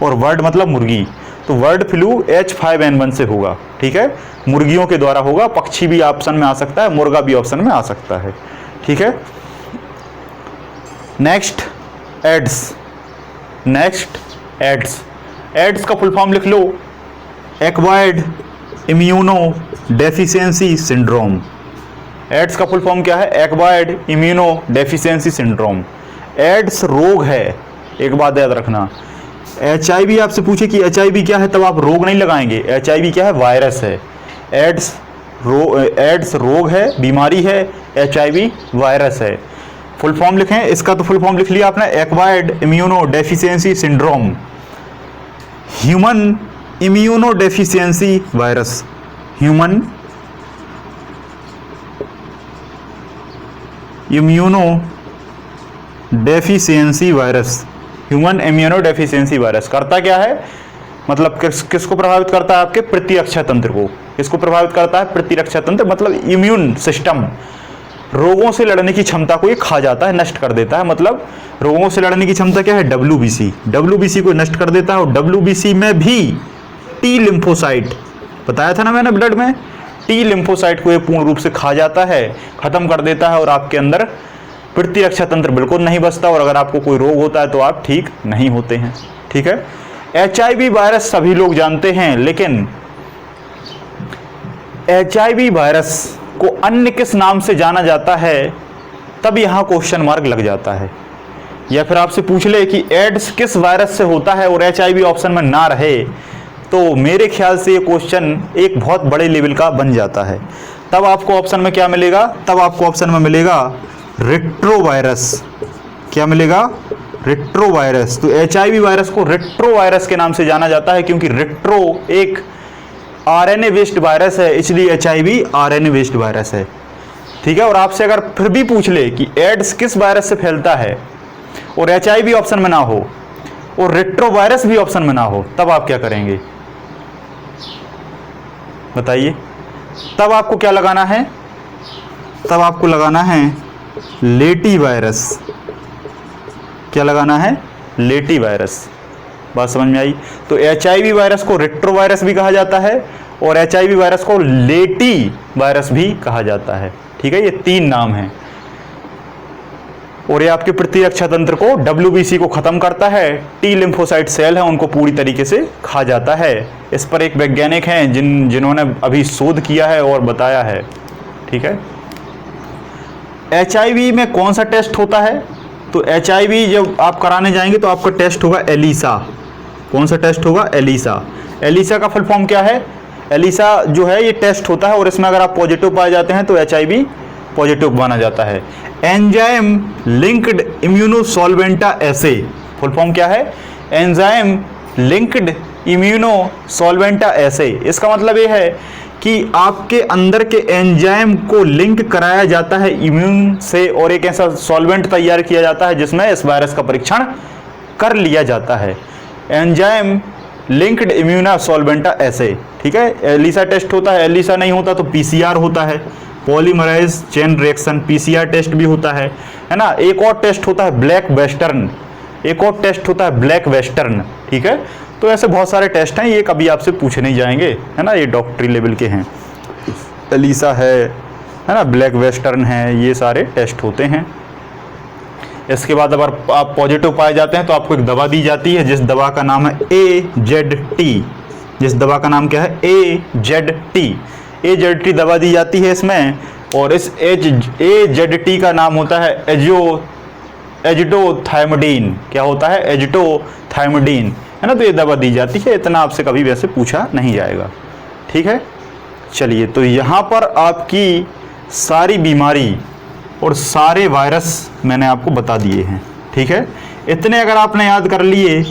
और बर्ड मतलब मुर्गी, तो बर्ड फ्लू H5N1 से होगा। ठीक है, मुर्गियों के द्वारा होगा। पक्षी भी ऑप्शन में आ सकता है, मुर्गा भी ऑप्शन में आ सकता है। ठीक है, नेक्स्ट एड्स का फुल फॉर्म लिख लो, acquired immunodeficiency syndrome. AIDS का फुल फॉर्म क्या है? Acquired immunodeficiency syndrome. AIDS रोग है, एक बात याद रखना। HIV आपसे पूछे कि HIV क्या है, तब आप रोग नहीं लगाएंगे। HIV क्या है? वायरस है। एड्स रोग है, बीमारी है, HIV वायरस है। फुल फॉर्म लिखें इसका, तो फुल फॉर्म लिख लिया आपने, acquired immunodeficiency syndrome, human immuno deficiency virus, human immuno deficiency virus. Human immuno deficiency virus करता क्या है? मतलब किसको प्रभावित करता है? आपके प्रतिरक्षा तंत्र को। किसको प्रभावित करता है? प्रतिरक्षा तंत्र, मतलब इम्यून सिस्टम। रोगों से लड़ने की क्षमता को ये खा जाता है, नष्ट कर देता है। मतलब रोगों से लड़ने की क्षमता क्या है? WBC को नष्ट कर देता है। और WBC में भी T लिम्फोसाइट, बताया था ना मैंने ब्लड में, T लिम्फोसाइट को ये पूर्ण रूप से खा जाता है, खत्म कर देता है, और आपके अंदर प्रतिरक्षा तंत्र बिल्कुल नहीं बचता, और अगर आपको कोई रोग होता है तो आप ठीक नहीं होते हैं। ठीक है, HIV वायरस सभी लोग जानते हैं, लेकिन HIV वायरस को अन्य किस नाम से जाना जाता है, तब यहां क्वेश्चन मार्क लग जाता है। या फिर आपसे पूछ ले कि एड्स किस वायरस से होता है और HIV ऑप्शन में ना रहे, तो मेरे ख्याल से ये क्वेश्चन एक बहुत बड़े लेवल का बन जाता है। तब आपको ऑप्शन में क्या मिलेगा? तब आपको ऑप्शन में मिलेगा रेट्रोवायरस। क्या मिलेगा? रेट्रोवायरस। तो HIV वायरस को रेट्रोवायरस के नाम से जाना जाता है, क्योंकि रेट्रो एक आरएनए बेस्ड वायरस है, इसलिए एचआईवी आरएनए बेस्ड वायरस है। ठीक है, और आपसे अगर फिर भी पूछ ले कि एड्स किस वायरस से फैलता है और एचआईवी ऑप्शन में ना हो और रेट्रोवायरस भी ऑप्शन में ना हो, तब आप क्या करेंगे बताइए? तब आपको क्या लगाना है? तब आपको लगाना है लेटी वायरस। क्या लगाना है? लेटी वायरस। बात समझ में आई? तो एचआईवी वायरस को रेट्रोवायरस भी कहा जाता है और एचआईवी वायरस को लेटी वायरस भी कहा जाता है। ठीक है, ये 3 नाम हैं और ये आपके प्रतिरक्षा तंत्र को, WBC को खत्म करता है। टी लिम्फोसाइट सेल है, उनको पूरी तरीके से खा जाता है। इस पर एक वैज्ञानिक हैं जिन्होंने अभी शोध किया है और बताया है। ठीक है, एचआईवी में कौन सा टेस्ट होता है? तो एचआईवी जब आप कराने जाएंगे तो आपका टेस्ट होगा एलिसा। कौन सा टेस्ट होगा? एलिसा। एलिसा का फुल फॉर्म क्या है? एलिसा जो है ये टेस्ट होता है और इसमें अगर आप पॉजिटिव पाए जाते हैं तो एचआईवी पॉजिटिव माना जाता है। एंजाइम लिंक्ड इम्यूनोसॉल्वेंटा एसे। फुल फॉर्म क्या है? एंजाइम लिंक्ड इम्यूनोसॉल्वेंटा एसे। इसका मतलब ये है कि आपके अंदर के एंजाइम को लिंक कराया जाता है इम्यून से और एक ऐसा सॉल्वेंट तैयार किया जाता है जिसमें इस वायरस का परीक्षण कर लिया जाता है। एंजाइम लिंक्ड इम्यूनोसॉल्वेंटा एसे। ठीक है, एलिसा टेस्ट होता है। एलिसा नहीं होता तो पीसीआर होता है, polymerase chain reaction, PCR test भी होता है ना। एक और टेस्ट होता है ब्लैक वेस्टर्न। एक और टेस्ट होता है ब्लैक वेस्टर्न। ठीक है, तो ऐसे बहुत सारे टेस्ट हैं, ये कभी आपसे पूछे नहीं जाएंगे, है ना। ये डॉक्टरी लेवल के हैं। एलिसा है ना, ब्लैक वेस्टर्न है, ये सारे टेस्ट होते हैं। इसके बाद अगर आप पॉजिटिव पाए जाते हैं तो आपको एक दवा दी जाती है जिस दवा का नाम है AZT। जिस दवा का नाम क्या है? AZT। AZT दवा दी जाती है इसमें और इस AZT का नाम होता है एजिडोथायमिडीन। क्या होता है? एजिडोथायमिडीन, है ना। तो ये दवा दी जाती है, इतना आपसे कभी वैसे पूछा नहीं जाएगा। ठीक है, चलिए, तो यहाँ पर आपकी सारी बीमारी और सारे वायरस मैंने आपको बता दिए हैं। ठीक है, इतने अगर आपने याद कर लिए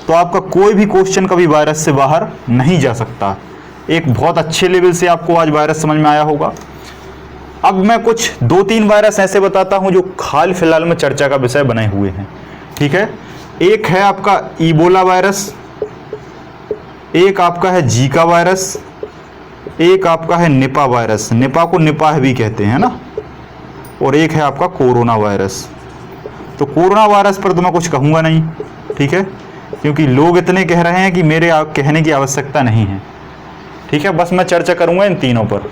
तो आपका कोई भी क्वेश्चन कभी वायरस से बाहर नहीं जा सकता। एक बहुत अच्छे लेवल से आपको आज वायरस समझ में आया होगा। अब मैं कुछ 2-3 वायरस ऐसे बताता हूं जो हाल फिलहाल में चर्चा का विषय बने हुए हैं। ठीक है, एक है आपका इबोला वायरस, एक आपका है जीका वायरस, एक आपका है निपा वायरस। निपा को निपाह भी कहते हैं ना। और एक है आपका कोरोना वायरस। तो कोरोना वायरस पर तो मैं कुछ कहूँगा नहीं, ठीक है, क्योंकि लोग इतने कह रहे हैं कि मेरे कहने की आवश्यकता नहीं है। ठीक है, बस मैं चर्चा करूँगा इन तीनों पर।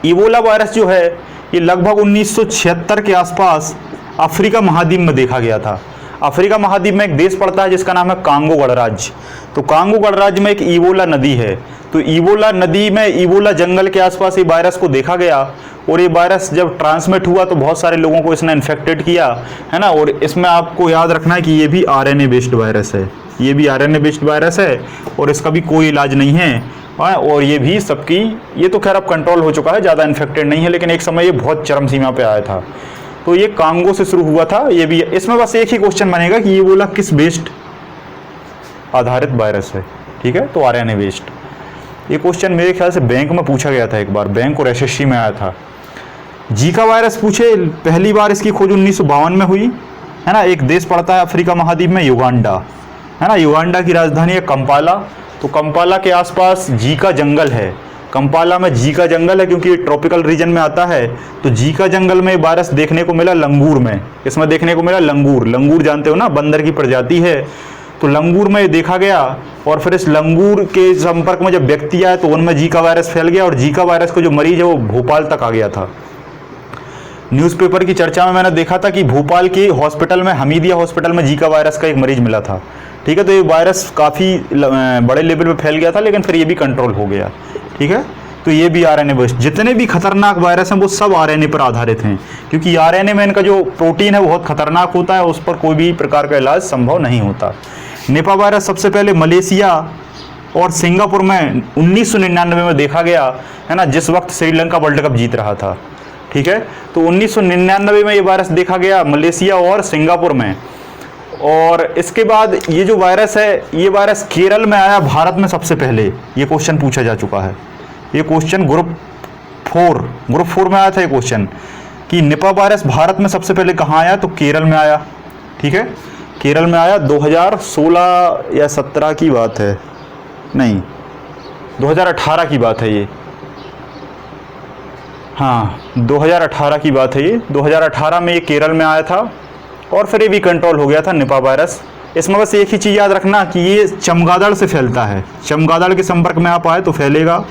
इबोला वायरस जो है ये लगभग 1976 के आसपास अफ्रीका महाद्वीप में देखा गया था। अफ्रीका महाद्वीप में एक देश पड़ता है जिसका नाम है कांगो गणराज्य। तो कांगो गणराज्य में एक इबोला नदी है। तो इबोला नदी में इबोला जंगल के आसपास ये वायरस को देखा गया और ये वायरस जब ट्रांसमिट हुआ तो बहुत सारे लोगों को इसने इन्फेक्टेड किया, है ना। और इसमें आपको याद रखना है कि ये भी आरएनए बेस्ड वायरस है। ये भी आरएनए बेस्ड वायरस है और इसका भी कोई इलाज नहीं है। और ये भी सबकी, ये तो खैर अब कंट्रोल हो चुका है, ज़्यादा इन्फेक्टेड नहीं है, लेकिन एक समय ये बहुत चरम सीमा पे आया था। तो ये कांगो से शुरू हुआ था। ये भी, इसमें बस एक ही क्वेश्चन बनेगा कि ये बोला किस बेस्ड आधारित वायरस है। ठीक है, तो आरएनए बेस्ड। ये क्वेश्चन मेरे ख्याल से बैंक में पूछा गया था एक बार, बैंक और एसएससी में आया था। जीका वायरस पूछे, पहली बार इसकी खोज 1952 में हुई, है ना। एक देश पड़ता है अफ्रीका महाद्वीप में, युगांडा, है ना। युगांडा की राजधानी है कंपाला। तो कंपाला के आसपास जीका जंगल है। कंपाला में जीका जंगल है क्योंकि ये ट्रॉपिकल रीजन में आता है। तो जीका जंगल में वायरस देखने को मिला लंगूर में। इसमें देखने को मिला लंगूर। लंगूर जानते हो ना, बंदर की प्रजाति है। तो लंगूर में देखा गया और फिर इस लंगूर के संपर्क में जब व्यक्ति आए तो उनमें जीका वायरस फैल गया और जीका वायरस को जो मरीज है वो भोपाल तक आ गया था। न्यूज़पेपर की चर्चा में मैंने देखा था कि भोपाल के हॉस्पिटल में, हमीदिया हॉस्पिटल में जीका वायरस का एक मरीज मिला था। ठीक है, तो ये वायरस काफ़ी बड़े लेवल पे फैल गया था, लेकिन फिर ये भी कंट्रोल हो गया। ठीक है, तो ये भी आरएनए बेस्ड। जितने भी खतरनाक वायरस हैं वो सब आरएनए पर आधारित हैं, क्योंकि आरएनए में इनका जो प्रोटीन है वो बहुत खतरनाक होता है, उस पर कोई भी प्रकार का इलाज संभव नहीं होता। निपा वायरस सबसे पहले मलेशिया और सिंगापुर में 1999 में देखा गया, है ना, जिस वक्त श्रीलंका वर्ल्ड कप जीत रहा था। ठीक है, तो 1999 में ये वायरस देखा गया मलेशिया और सिंगापुर में। और इसके बाद ये जो वायरस है, ये वायरस केरल में आया भारत में सबसे पहले, ये क्वेश्चन पूछा जा चुका है। ये क्वेश्चन ग्रुप 4 में आया था ये क्वेश्चन कि निपा वायरस भारत में सबसे पहले कहाँ आया, तो केरल में आया। ठीक है, केरल में आया 2016 या 17 की बात है, नहीं 2018 की बात है ये, हाँ 2018 की बात है ये। 2018 में ये केरल में आया था और फिर ये भी कंट्रोल हो गया था निपा वायरस। इसमें बस एक ही चीज़ याद रखना कि ये चमगादड़ से फैलता है, चमगादड़ के संपर्क में आप आए तो फैलेगा।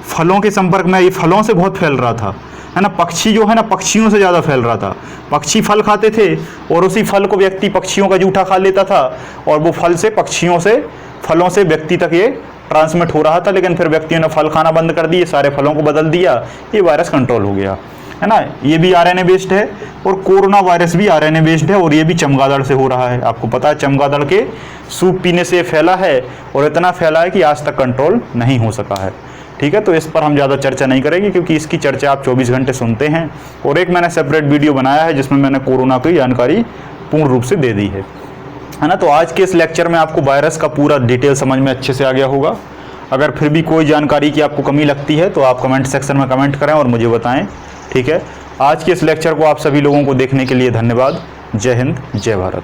फलों के संपर्क में, ये फलों से बहुत फैल रहा था, है ना। पक्षी जो है ना, पक्षियों से ज़्यादा फैल रहा था। पक्षी फल खाते थे और उसी फल को व्यक्ति पक्षियों का जूठा खा लेता था और वो फल से पक्षियों से, फलों से व्यक्ति तक ये ट्रांसमिट हो रहा था। लेकिन फिर व्यक्तियों ने फल खाना बंद कर दिए, सारे फलों को बदल दिया, ये वायरस कंट्रोल हो गया, है ना। ये भी आरएनए बेस्ड है और कोरोना वायरस भी आरएनए बेस्ड है और ये भी चमगादड़ से हो रहा है। आपको पता है चमगादड़ के सूप पीने से फैला है और इतना फैला है कि आज तक कंट्रोल नहीं हो सका है। ठीक है, तो इस पर हम ज़्यादा चर्चा नहीं करेंगे क्योंकि इसकी चर्चा आप 24 घंटे सुनते हैं और एक मैंने सेपरेट वीडियो बनाया है जिसमें मैंने कोरोना की जानकारी पूर्ण रूप से दे दी है ना। तो आज के इस लेक्चर में आपको वायरस का पूरा डिटेल समझ में अच्छे से आ गया होगा। अगर फिर भी कोई जानकारी की आपको कमी लगती है तो आप कमेंट सेक्शन में कमेंट करें और मुझे बताएं। ठीक है, आज के इस लेक्चर को आप सभी लोगों को देखने के लिए धन्यवाद। जय हिंद, जय भारत।